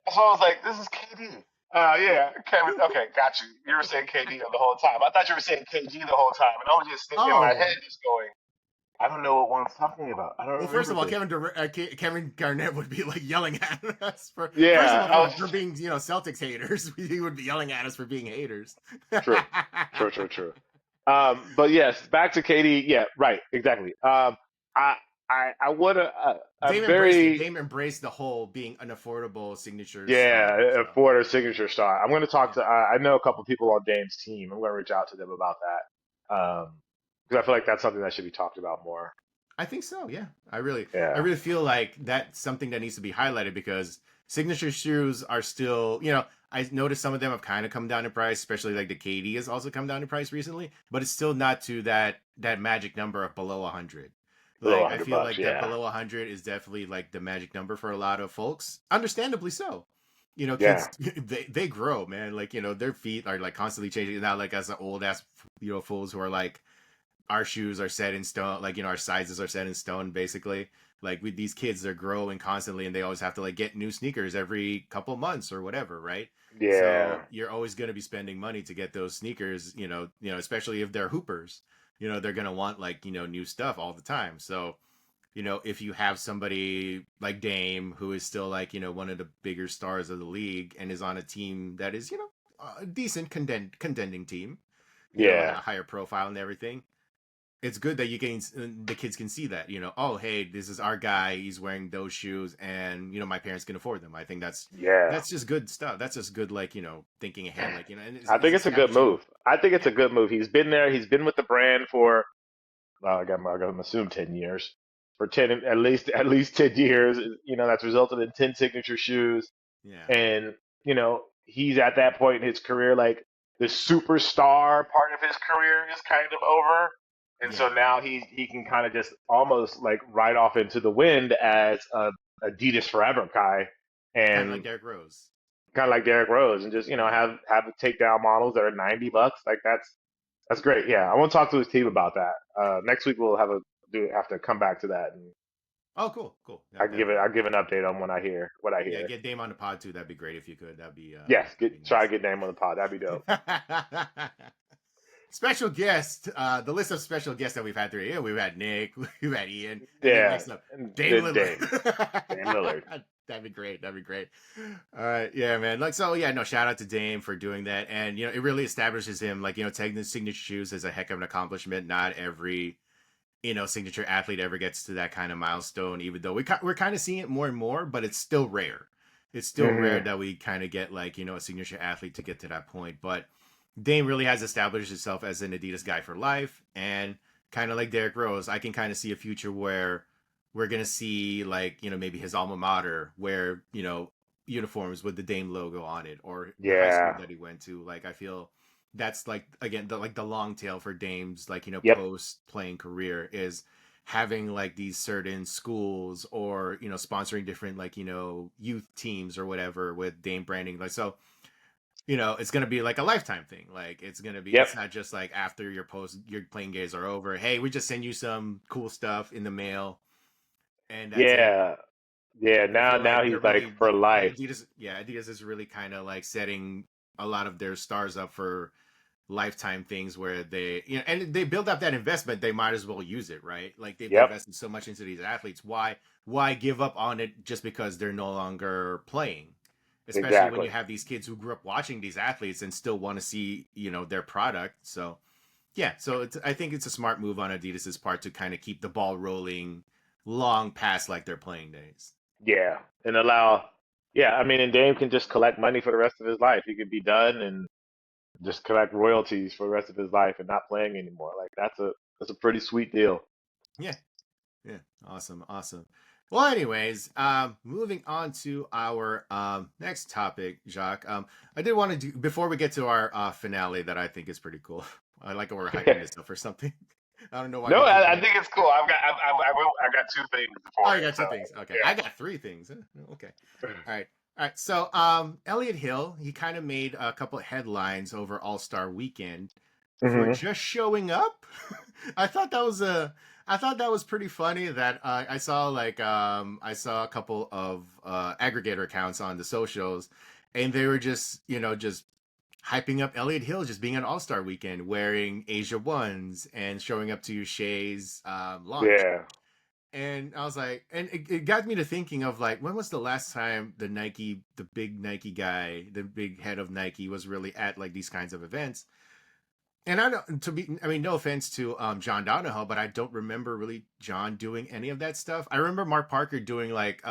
So I was like, this is KD. Yeah, Kevin. Okay, got you. You were saying KD the whole time. I thought you were saying KG the whole time, and I was just sitting in my Oh, head, just going, I don't know what one's talking about. I don't well, first remember of all, this. Kevin Garnett would be like yelling at us for first of Yeah, all I was for being Celtics haters. He would be yelling at us for being haters. true, true. But yes, back to KD. Yeah, right, exactly. I, I would a Dame embraced it. very Dame embraced the whole being an affordable signature star. yeah, So for their signature star. I'm going to talk yeah, to. I know a couple people on Dame's team. I'm going to reach out to them about that. Because I feel like that's something that should be talked about more. I think so. Yeah, I Yeah, really feel like that's something that needs to be highlighted because signature shoes are still, I noticed some of them have kind of come down in price, especially like the KD has also come down in price recently, but it's still not to that magic number of below 100. below Like I 100 feel bucks. like that Yeah, below 100 is definitely like the magic number for a lot of folks, understandably so. yeah, Kids they grow, man. Like their feet are like constantly changing. Not like as an old ass fools who are like our shoes are set in stone, like our sizes are set in stone basically. Like with these kids, they're growing constantly and they always have to like get new sneakers every couple months or whatever, right? So yeah, you're always going to be spending money to get those sneakers, especially if they're hoopers. They're going to want like new stuff all the time. So if you have somebody like Dame, who is still like, one of the bigger stars of the league and is on a team that is, a decent contending team, at a yeah. higher profile and everything, it's good that the kids can see that, oh, hey, this is our guy. He's wearing those shoes and, my parents can afford them. I think Yeah, that's just good stuff. That's just good, like, thinking ahead, like, and I it's think it's a good establishing. move. I think it's Yeah. a good move. He's been there. He's been with the brand for I got to assume 10 years. For 10 at least 10 years, that's resulted in 10 signature shoes. Yeah. And he's at that point in his career, like the superstar part of his career is kind of over, and so Yeah. now he can kind of just almost like ride off into the wind as a Adidas forever guy, Kind of like and Derrick Rose. kind of like Derrick Rose, and just Yeah. have the takedown models that are $90. Like that's great. Yeah, I want to talk to his team about that. Next week we'll have to come back to that, and Oh, cool. Cool. That, that, I'll give an update on what I yeah. hear. Get Dame on the pod too. That'd be great if you could. Yes, That'd be try to get name on the pod. That'd be dope. nice. Special guest, the list of special guests that we've had today. Yeah, we've had Nick, we've had Ian, and then Yeah, next up, and Dame then Lillard. Dame Lillard. That'd be great. That'd be great. All right, yeah, man. Like, so, yeah, no, shout out to Dame for doing that, and it really establishes him. Like, taking the signature shoes is a heck of an accomplishment. Not every signature athlete ever gets to that kind of milestone. Even though we're kind of seeing it more and more, but it's still rare. It's still rare Hmm. that we kind of get like a signature athlete to get to that point, but Dame really has established himself as an Adidas guy for life, and kind of like Derrick Rose, I can kind of see a future where we're gonna see like maybe his alma mater where uniforms with the Dame logo on it, or the high school Yeah. that he went to. Like I feel that's like again the long tail for Dame's like Yep. post playing career is having like these certain schools or sponsoring different like youth teams or whatever with Dame branding, like so it's going to be like a lifetime thing. Like Yep. it's not just like after your playing days are over, hey, we just send you some cool stuff in the mail and that's it. Yeah. Yeah. I Now feel like they're he's like really for like life. Adidas. Yeah, Adidas is really kind of like setting a lot of their stars up for lifetime things where they and they build up that investment, they might as well use it, right? Like they've Yep. invested so much into these athletes, why give up on it just because they're no longer playing, especially when you Exactly. have these kids who grew up watching these athletes and still want to see their product. So yeah, so I think it's a smart move on Adidas's part to kind of keep the ball rolling long past like their playing days. Yeah. And allow. Yeah. I mean, and Dame can just collect money for the rest of his life. He could be done and just collect royalties for the rest of his life and not playing anymore. Like that's a pretty sweet deal. Yeah. Yeah, awesome, awesome. Well, anyways, moving on to our next topic, Jacques. I did want to do before we get to our finale that I think is pretty cool. I like how we're hyping this up for something. I don't know why No, we keep I that. think it's cool. I got two things Oh, for you it. got So two things. Okay, yeah. I got three things. Okay, all right. All right, so Elliot Hill, he kind of made a couple of headlines over All Star Weekend for Hmm. just showing up. I thought that was a, I thought that was pretty funny. That I saw I saw a couple of aggregator accounts on the socials, and they were just just hyping up Elliot Hill just being an All Star Weekend, wearing Asia ones and showing up to Shay's launch. Yeah, And I was like, and it got me to thinking of like, when was the last time the big Nike guy, the big head of Nike was really at like these kinds of events? And I don't, I mean, no offense to John Donahoe, but I don't remember really John doing any of that stuff. I remember Mark Parker doing like,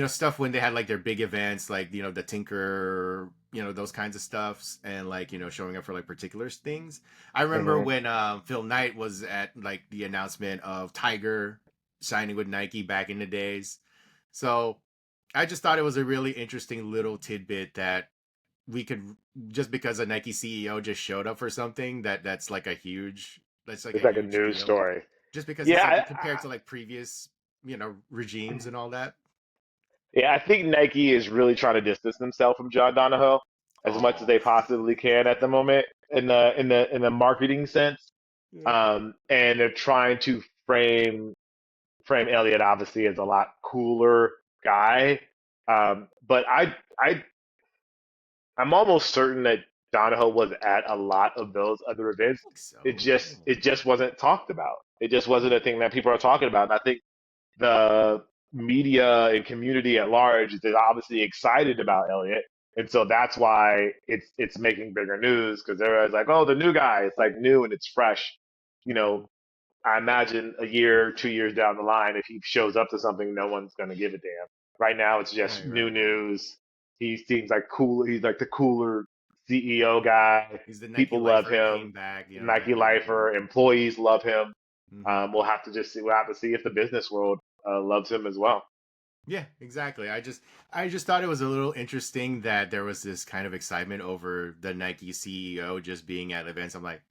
stuff when they had like their big events, like, the Tinker, those kinds of stuffs, and like, showing up for like particular things. I remember hmm when Phil Knight was at like the announcement of Tiger signing with Nike back in the days. So I just thought it was a really interesting little tidbit that we could, just because a Nike CEO just showed up for something that's like a it's like a huge news deal. story. Just because Yeah, it's like compared to like previous, regimes and all that. yeah. I think Nike is really trying to distance themselves from John Donahoe as much as Oh, they possibly can at the moment in the marketing sense. yeah. And they're trying to frame Elliott obviously as a lot cooler guy. But I'm almost certain that Donahoe was at a lot of those other events. Think It so. just it just wasn't talked about. It just wasn't a thing that people are talking about. And I think the media and community at large is obviously excited about Elliott. And so that's why it's making bigger news because everyone's like, oh, the new guy. It's like new and it's fresh. You know, I imagine a year, 2 years down the line, if he shows up to something, no one's going to give a damn. Right now, it's just Right, new right, right. news. He seems like cool. He's like the cooler CEO guy. He's the Nike People love lifer. He came him. back, Nike that kind of thing. lifer. Employees love him. Hmm. We'll have to just see. We'll have to see if the business world loves him as well. Yeah, exactly. I just thought it was a little interesting that there was this kind of excitement over the Nike CEO just being at events. I'm like,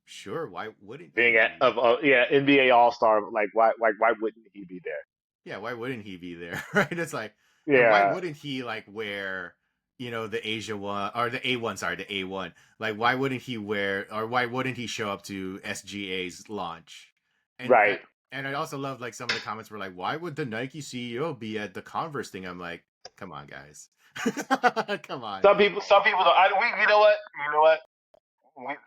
sure, why wouldn't Being he at be? of yeah NBA All Star, like why wouldn't he be there? Yeah, why wouldn't he be there? Right? It's like, and why Yeah, wouldn't he like wear, the Asia one or the A1, sorry, the A1. Like why wouldn't he wear, or why wouldn't he show up to SGA's launch? And right. and I also love like some of the comments were like, why would the Nike CEO be at the Converse thing? I'm like, come on, guys. Come on. Some people don't. You know what?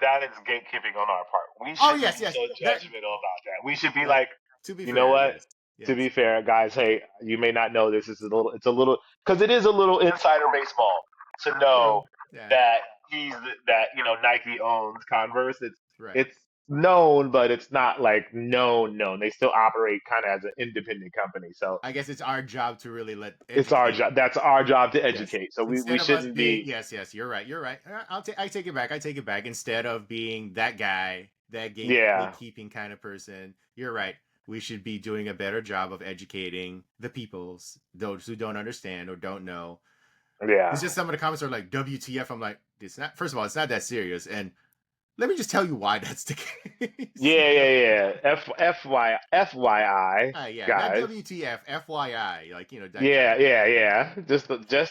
That is gatekeeping on our part. We Oh shouldn't yes, be yes. so That judgmental about that. We should be that like, to be you know fair, what? yes. To Yes. be fair, guys, hey, you may not know this. It's a little, because it is a little insider baseball to True. know Yeah. that that Nike owns Converse. Right. It's known, but it's not like known. They still operate kind of as an independent company. So I guess it's our job to really let it's our educate. job. That's our job to Yes. educate. So we Instead of us shouldn't being, be, yes, yes, you're right. You're right. I take it back. I take it back. Instead of being that guy, that yeah, gatekeeping kind of person, you're right. We should be doing a better job of educating the peoples, those who don't understand or don't know. It's yeah. just some of the comments are like WTF. I'm like, it's not. First of all, it's not that serious. And let me just tell you why that's the case. Yeah. FYI, Yeah, not guys. WTF, FYI. Like that kind of thing. Yeah. Just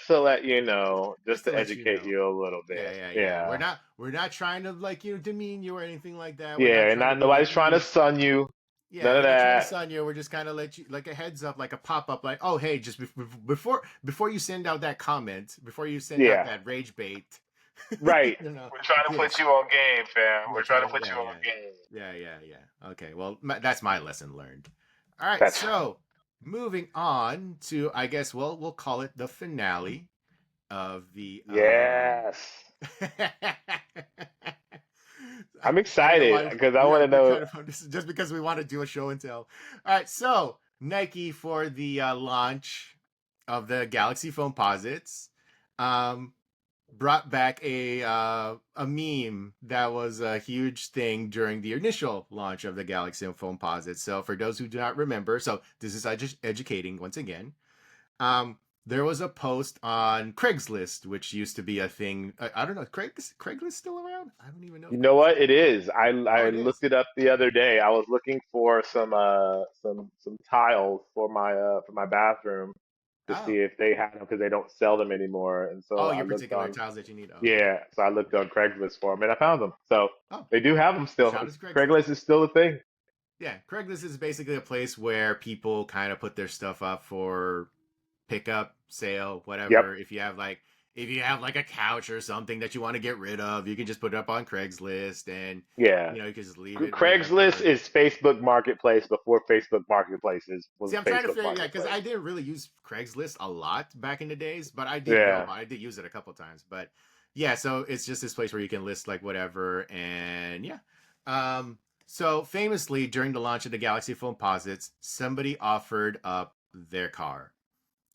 to let you know, Just just to to let you educate know. you a little Yeah, bit. yeah, yeah. We're Yeah. not we're not trying to like demean you or anything like that. We're not Yeah, trying to not be like, nobody's trying to ooh, sun you. yeah, None of we're not trying to that. sun you. We're just kind of let you like a heads up, like a pop up, like, oh, hey, just before you send out that comment, before you send out Yeah. that rage bait, Right. We're trying to put this. you on game, fam. Yeah, We're try trying to, to put you yeah, on yeah, game. yeah. Okay, well, that's my lesson learned. All right, That's so moving on to, I guess, well, we'll call it the finale of the yes. I'm I don't know excited why because I we want are to we're know. kind of this is just because we want to do a show and tell. All right, so Nike for the launch of the Galaxy Foamposites um brought back a meme that was a huge thing during the initial launch of the Galaxy Foamposites. So for those who do not remember, so this is just educating once again. Um, there was a post on Craigslist, which used to be a thing. I don't know. Craigslist still around? I don't even know You if know what? Craigslist. It is. I Oh, I it is. looked it up the other day. I was looking for some tiles for my bathroom, to see Oh. if they had them because they don't sell them anymore. And so Oh, I your looked particular on, tiles that you need. Oh, okay. yeah, so I looked on Craigslist for them and I found them. So Oh, they do have them still. shout out to Craigslist. Craigslist is still a thing. Yeah, Craigslist is basically a place where people kind of put their stuff up for pickup, sale, Yep. whatever. If you have like a couch or something that you want to get rid of, you can just put it up on Craigslist and Yeah. you can just leave it Craigslist wherever. is Facebook Marketplace before Facebook Marketplaces was See, I'm trying to Facebook figure yeah, because Marketplace. I didn't really use Craigslist a lot back in the days, but Yeah. I did use it a couple times. But yeah, so it's just this place where you can list like whatever, and yeah. So famously during the launch of the Galaxy Foamposites, somebody offered up their car,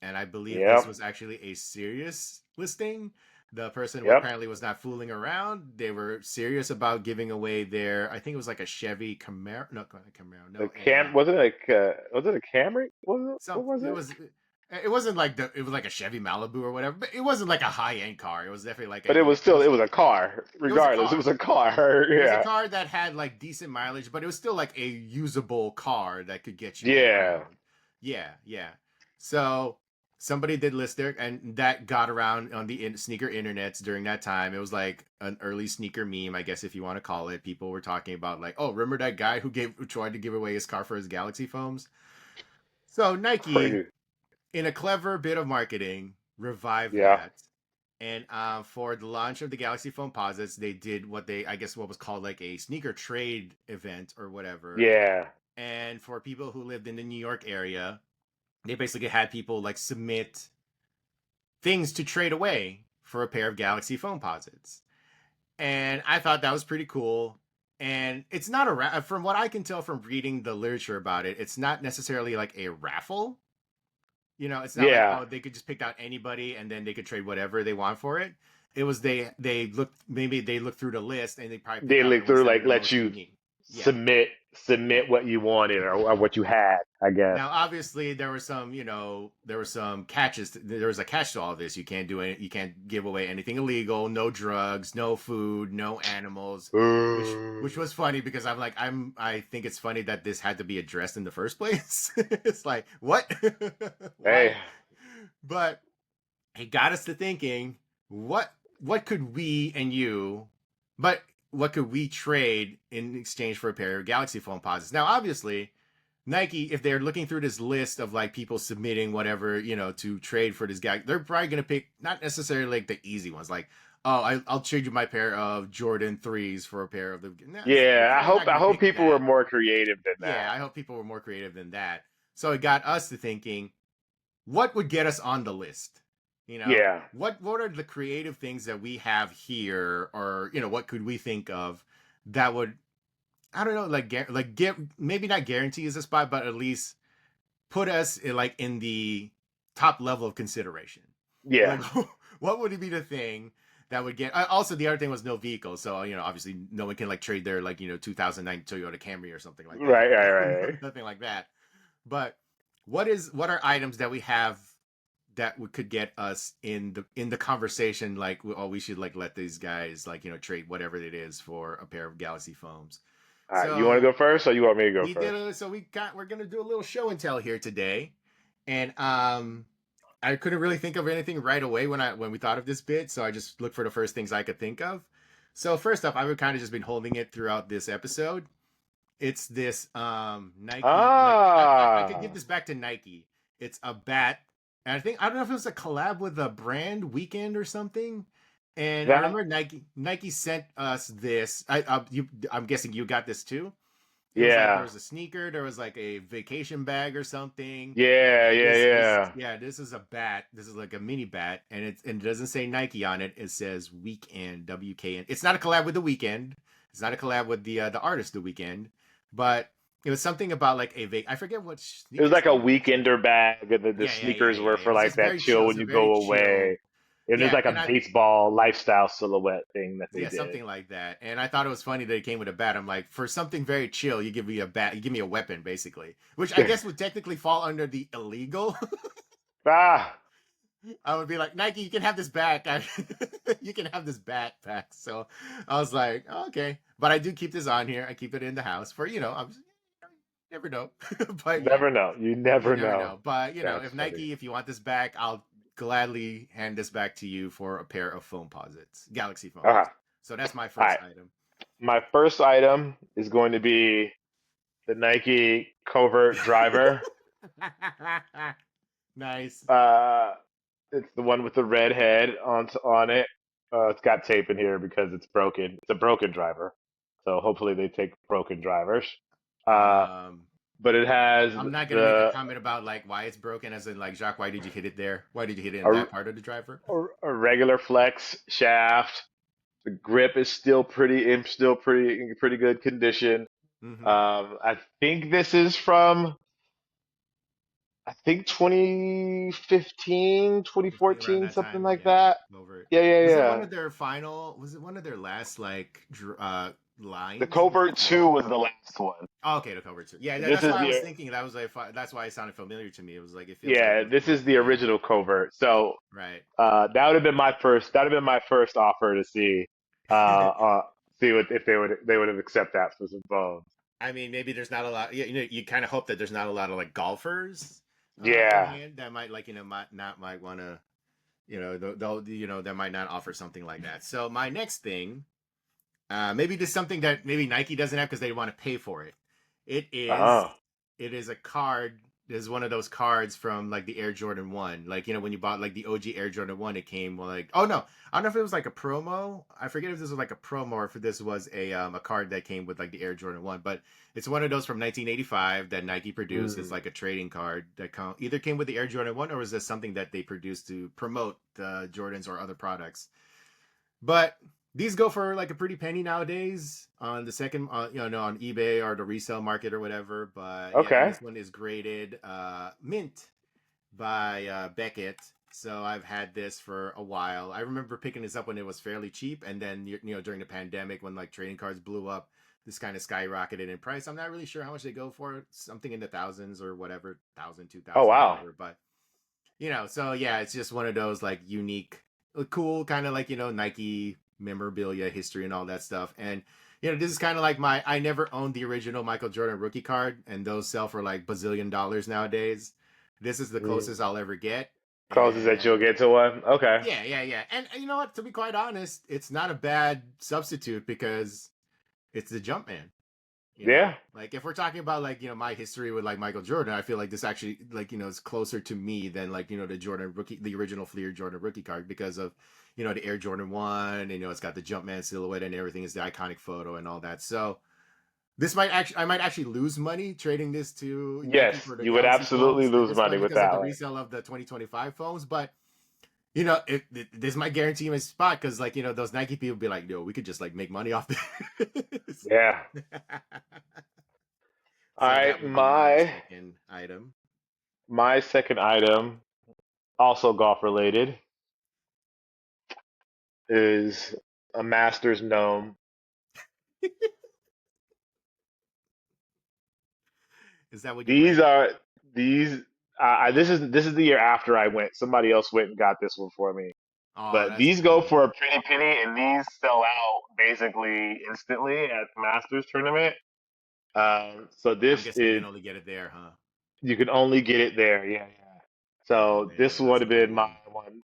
and I believe this Yep. was actually a serious listing. The person Yep. apparently was not fooling around. They were serious about giving away their, I think it was like a Chevy Camaro, no, not a Camaro, The no, a Cam was it like was it a Camry? Was it? some What was it it? was it wasn't like it was like a Chevy Malibu or whatever, but it wasn't like a high end car. It was definitely like a But it was still it was a car. it was a Regardless, it car. was a car. It was a Yeah. car that had like decent mileage, but it was still like a usable car that could get you Yeah. around. Yeah, yeah. So somebody did list there, and that got around on the sneaker internets during that time. It was like an early sneaker meme, I guess, if you want to call it. People were talking about like, oh, remember that guy who tried to give away his car for his Galaxy foams? So Nike, Crazy. in a clever bit of marketing, revived Yeah. that. And for the launch of the Galaxy Foamposites, they did I guess, what was called like a sneaker trade event or whatever. Yeah. And for people who lived in the New York area, they basically had people like submit things to trade away for a pair of Galaxy Foamposites. And I thought that was pretty cool. And it's not from what I can tell from reading the literature about it, it's not necessarily like a raffle. It's not like, Yeah. oh, they could just pick out anybody and then they could trade whatever they want for it. It was they looked through the list and they probably picked They out the look ones through that were like the let most you unique. Yeah. submit what you wanted or what you had, I guess. Now, obviously, there were some catches. There was a catch to all of this. You can't give away anything illegal. No drugs, no food, no animals. Which was funny because I think it's funny that this had to be addressed in the first place. It's like what? Hey. Why? But it got us to thinking, what could we and you, but what could we trade in exchange for a pair of Galaxy Foamposites? Now, obviously, Nike, if they're looking through this list of like people submitting whatever, to trade for this guy, they're probably gonna pick not necessarily like the easy ones, like, oh, I'll trade you my pair of Jordan threes for a pair of the. No, they're Yeah, probably not I gonna hope pick people were that. more creative than Yeah, that. I hope people were more creative than that. So it got us to thinking, what would get us on the list? Yeah. What are the creative things that we have here, or what could we think of that would, I don't know, like get maybe not guarantee us a spot, but at least put us in the top level of consideration. Yeah. Like, what would be the thing that would get? Also, the other thing was no vehicle, so obviously no one can like trade their 2009 Toyota Camry or something like that. Right, right, right. Nothing like that. But what are items that we have that could get us in the conversation, like, oh, we should like let these guys trade whatever it is for a pair of Galaxy foams. All right, you want to So go first or you want me to go first? we're gonna do a little show and tell here today. And I couldn't really think of anything right away when we thought of this bit, so I just looked for the first things I could think of. So first off, I've kind of just been holding it throughout this episode. It's this Nike, like, I could give Ah. this back to Nike. It's a bat, and I don't know if it was a collab with a brand Weekend or something. And I That remember Nike sent us this. I'm guessing you got this too. It was like there yeah. was a sneaker, there was like a vacation bag or something. Yeah, And yeah, yeah. this is a bat. This is like a mini bat, and it doesn't say Nike on it. It says Weekend, WKN. It's not a collab with the Weekend. It's not a collab with the artist The Weekend, but it was something about like I forget what It was sneakers like a it was. weekender bag and the sneakers were Yeah. It for was like just that very chill. chill It when was a you very go chill. away. And there's Yeah, like a and I baseball lifestyle silhouette thing that they yeah, did. something like that. And I thought it was funny that it came with a bat. I'm like, for something very chill, you give me a bat, you give me a weapon, basically, which I guess would technically fall under the illegal. Ah, I would be like, Nike, you can have this back. You can have this backpack. So I was like, oh, okay. But I do keep this on here. I keep it in the house for, Never know. But yeah, Never know. You you never never know. know. But That's if funny. Nike, if you want this back, I'll gladly hand this back to you for a pair of foam posits, Galaxy Okay. foams. So that's my All first right. item. My first item is going to be the Nike Covert Driver. Nice. Uh, it's the one with the red head on it. It's got tape in here because it's broken. It's a broken driver, so hopefully they take broken drivers. Uh, Um, but it has I'm not gonna make a the comment about like why it's broken, as in like Jacques, why did you hit it there? Why did you hit it in a, that part of the driver? a regular flex shaft. The grip is still pretty in pretty good condition. Mm-hmm. I think this is from I think 2015, I think around 2014, that something time, like yeah, that. over it. Yeah, yeah, Was it one yeah. of their final? Was it one of their last like The lines? Was it Covert or? 2 was the last one. Oh, okay, the cover too. Yeah, This that's is why I was the thinking. That was like that's why it sounded familiar to me. It was like it feels like it Yeah, was this is like the the original Covert. So right. that would have been my first. That would have been my first offer to see what if they would have accept that for some phones. I mean, maybe there's not a lot. You kind of hope that there's not a lot of like golfers in Yeah. hand that might like might want to they'll that might not offer something like that. So my next thing, maybe this is something that maybe Nike doesn't have because they want to pay for it. It is Oh. it is a card. Is one of those cards from like the Air Jordan 1. Like, when you bought like the OG Air Jordan 1, it came like, oh no, I don't know if it was like a promo. I forget if this was like a promo or if this was a card that came with like the Air Jordan 1, but it's one of those from 1985 that Nike produced. It's Mm. like a trading card that either came with the Air Jordan 1 or was this something that they produced to promote the Jordans or other products. But these go for like a pretty penny nowadays on the second, on eBay or the resale market or whatever. But yeah, Okay. this one is graded mint by Beckett. So I've had this for a while. I remember picking this up when it was fairly cheap, and then during the pandemic when like trading cards blew up, this kind of skyrocketed in price. I'm not really sure how much they go for, something in the thousands or whatever, thousand, two Oh thousand, wow. whatever. But so yeah, it's just one of those like unique, cool kind of like Nike memorabilia history and all that stuff. And this is kind of like I never owned the original Michael Jordan rookie card, and those sell for like bazillion dollars nowadays. This is the Mm. closest I'll ever get. Closest that you'll And get to one. Okay. yeah, yeah, yeah. And you know what? To be quite honest, it's not a bad substitute because it's the Jumpman. Yeah. Like if we're talking about like my history with like Michael Jordan, I feel like this actually like is closer to me than like the Jordan rookie, the original Fleer Jordan rookie card, because of the Air Jordan 1, and it's got the Jumpman silhouette and everything, is the iconic photo and all that. So this might actually, I might actually lose money trading this to Nike Yes, for the you would Galaxy absolutely foams at lose this money point with because of that the one. resale of the 2025 foams. But this might guarantee my spot because like those Nike people be like, yo, we could just like make money off this. Yeah. All So that right. would be my My second item. my second item, also golf related, is a Masters gnome. Is that what you These went? are these. This is the year after I went. Somebody else went and got this one for me. Oh, But that's these go cool. for a pretty penny, and these sell out basically instantly at the Masters tournament. So I'm this guessing you is can only get it there, huh? you can only get it there. Yeah, yeah. Oh So man, this would that's a have cool been my one. one.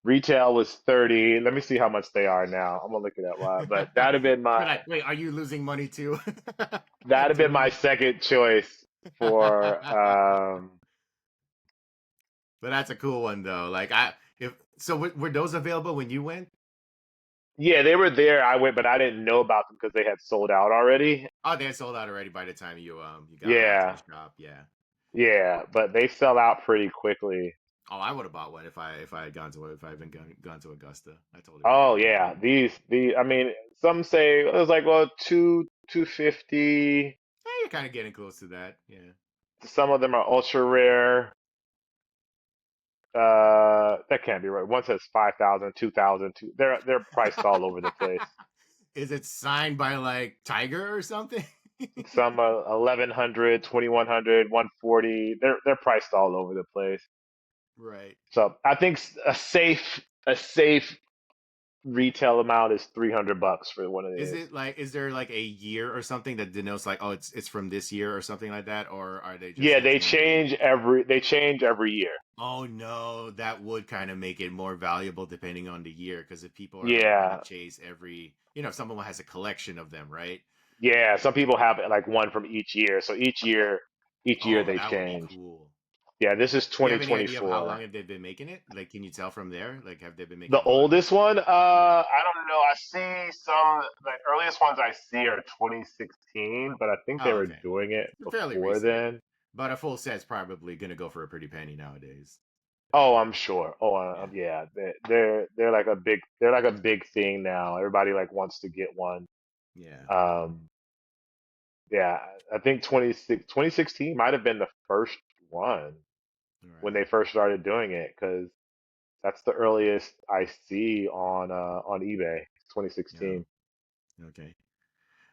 Retail was 30. Let me see how much they are now. I'm gonna look it up live. But that'd have been my Wait, are you losing money too? that'd have been Doing my this. second choice for But that's a cool one though. Like if so, were those available when you went? yeah, they were there. I went, but I didn't know about them because they had sold out already. Oh, they had sold out already by the time you got around to the Yeah, shop. Yeah. yeah, but they sell out pretty quickly. Oh, I would have bought one if I had gone to if I had been gone to Augusta. I totally would have Oh bought one. yeah, the I mean, some say it was like well 250. Hey, you're kind of getting close to that. Yeah. Some of them are ultra rare. That can't be right. One says 5,000, 2,000. They're priced all over the place. Is it signed by like Tiger or something? Some 1,100, 2,100, 140. They're priced all over the place. Right. So I think a safe retail amount is $300 for one of Is these. it like, is there like a year or something that denotes like, oh, it's from this year or something like that, or are they just Yeah, like changing? they change every year. Oh no, that would kind of make it more valuable depending on the year, because if people are like trying to Yeah, chase every, if someone has a collection of them, right? yeah. Some people have like one from each year, so each year Oh, they that would be change. cool. Yeah, this is Do you have any idea of how 2024. long have they been making it? Like, can you tell from there? Like, have they been making The a lot? oldest one, Yeah. I don't know. I see some, the earliest ones I see are 2016, but I think they Oh, were okay. doing it Fairly before recent. then. But a full set's probably gonna go for a pretty penny nowadays. Oh, I'm sure. Oh, Yeah. yeah. They're like a big thing now. Everybody like wants to get one. Yeah. Um, yeah, I think 2016 might have been the first one All when right. they first started doing it, because that's the earliest I see on eBay. Yeah. 2016. Okay.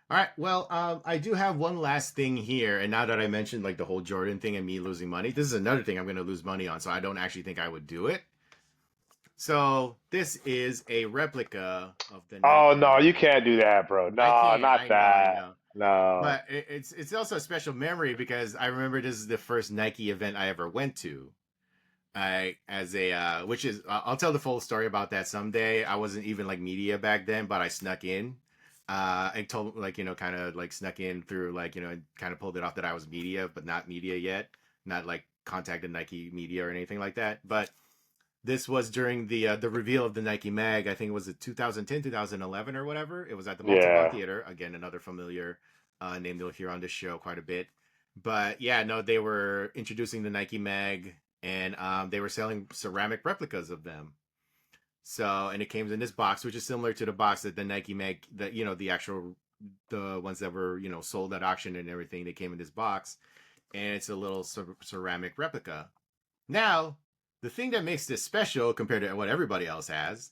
All right. Well, I do have one last thing here, and now that I mentioned like the whole Jordan thing and me losing money, this is another thing I'm going to lose money on. So I don't actually think I would do it. So this is a replica of the Oh Nike no, you Mag. can't do that, bro. I No, can't. not I know. I that. know. No. But it's also a special memory because I remember this is the first Nike event I ever went to. I as a which is I'll tell the full story about that someday. I wasn't even like media back then, but I snuck in. I told like kind of like snuck in through like kind of pulled it off that I was media, but not media yet, not like contacted Nike media or anything like that. But this was during the reveal of the Nike Mag. I think it was a 2010, 2011 or whatever. It was at the Multibot Yeah. Theater. Again, another familiar name you'll hear on this show quite a bit. But yeah, no, they were introducing the Nike Mag, and they were selling ceramic replicas of them. So, and it came in this box, which is similar to the box that the Nike Mag, that the actual the ones that were sold at auction and everything. They came in this box, and it's a little ceramic replica. Now, the thing that makes this special compared to what everybody else has,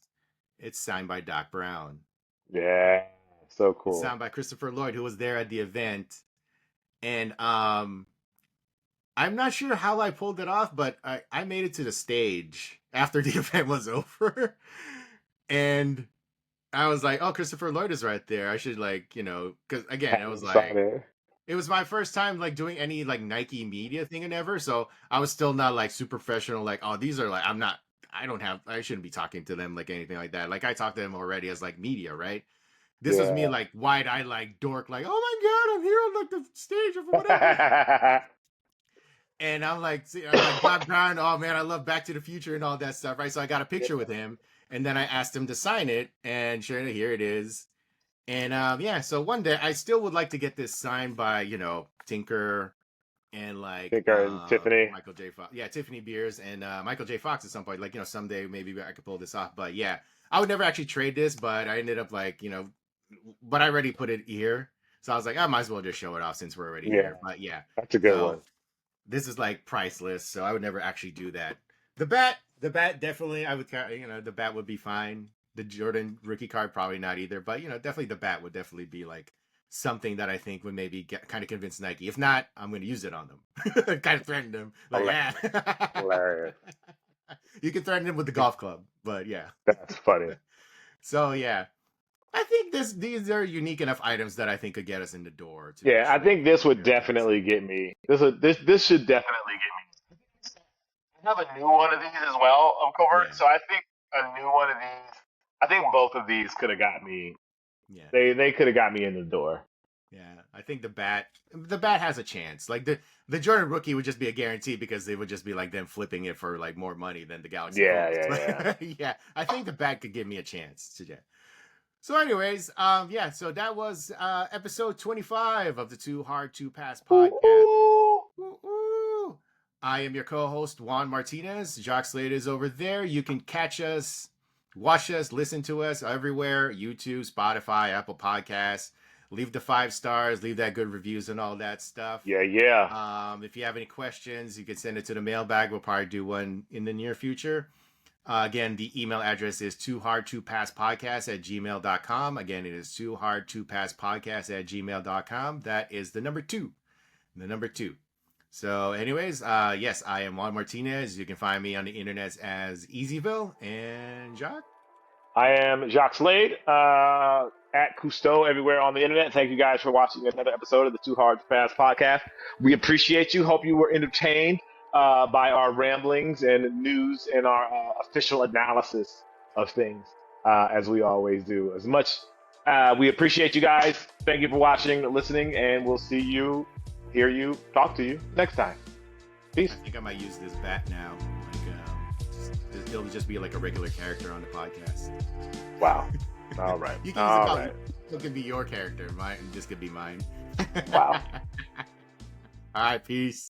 it's signed by Doc Brown. Yeah. So It's cool. signed by Christopher Lloyd, who was there at the event. And I'm not sure how I pulled it off, but I made it to the stage after the event was over. And I was like, oh, Christopher Lloyd is right there. I should like, because again, it Have was him sign like, it. it was my first time like doing any like Nike media thing and ever. So I was still not like super professional. Like, oh, these are like, I shouldn't be talking to them like anything like that. Like I talked to them already as like media, right? This was me Yeah. like wide eyed, like dork, like, oh my God, I'm here on like the stage of whatever. And I'm like, see, I'm like Doc Brown. Oh man, I love Back to the Future and all that stuff, right? So I got a picture with him, and then I asked him to sign it, and sure enough, here it is. And yeah, so one day I still would like to get this signed by Tinker and like Tinker and Tiffany. Michael J. Fox, yeah, Tiffany Beers and Michael J. Fox at some point. Like someday maybe I could pull this off. But yeah, I would never actually trade this, but I ended up like but I already put it here, so I was like, I might as well just show it off since we're already Yeah, here. But yeah, that's a good so one. this is like priceless, so I would never actually do that. The bat definitely I would, the bat would be fine. The Jordan rookie card probably not either, but definitely the bat would definitely be like something that I think would maybe get kind of convince Nike. If not, I'm going to use it on them. Kind of threaten them, like yeah. Hilarious. Hilarious. You can threaten them with the golf club, but yeah. That's funny. So yeah, I think these are unique enough items that I think could get us in the door to Yeah, I actually think this would pair things. definitely get me. This should definitely get me. I have a new one of these as well of Converse, Yeah, so I think a new one of these. I think both of these could have got me. yeah. They could have got me in the door. Yeah, I think the bat has a chance. Like the Jordan rookie would just be a guarantee because they would just be like them flipping it for like more money than the Galaxy Yeah, Foams. yeah, yeah. But yeah, I think the bat could give me a chance today. So, anyways, yeah, so that was episode 25 of the Too Hard to Pass Ooh, podcast. ooh. Woo-woo. I am your co-host Juan Martinez. Jacques Slade is over there. You can catch us, watch us, listen to us everywhere: YouTube, Spotify, Apple Podcasts. Leave the 5 stars, leave that good reviews and all that stuff. Yeah, yeah. If you have any questions, you can send it to the mailbag. We'll probably do one in the near future. Again, the email address is toohardtopasspodcast@gmail.com. Again, it is toohardtopasspodcast@gmail.com. That is the number two. The number two. So, anyways, yes, I am Juan Martinez. You can find me on the internet as Easyville. And Jacques? I am Jacques Slade, at Cousteau everywhere on the internet. Thank you guys for watching another episode of the Too Hard to Pass podcast. We appreciate you. Hope you were entertained by our ramblings and news and our official analysis of things, as we always do. As much we appreciate you guys. Thank you for watching, listening, and we'll see you, hear you, talk to you next time. Peace. I think I might use this bat now. It'll just be like a regular character on the podcast. Wow. All right. You can use it. It could be your character. This could be mine. Wow. All right. Peace.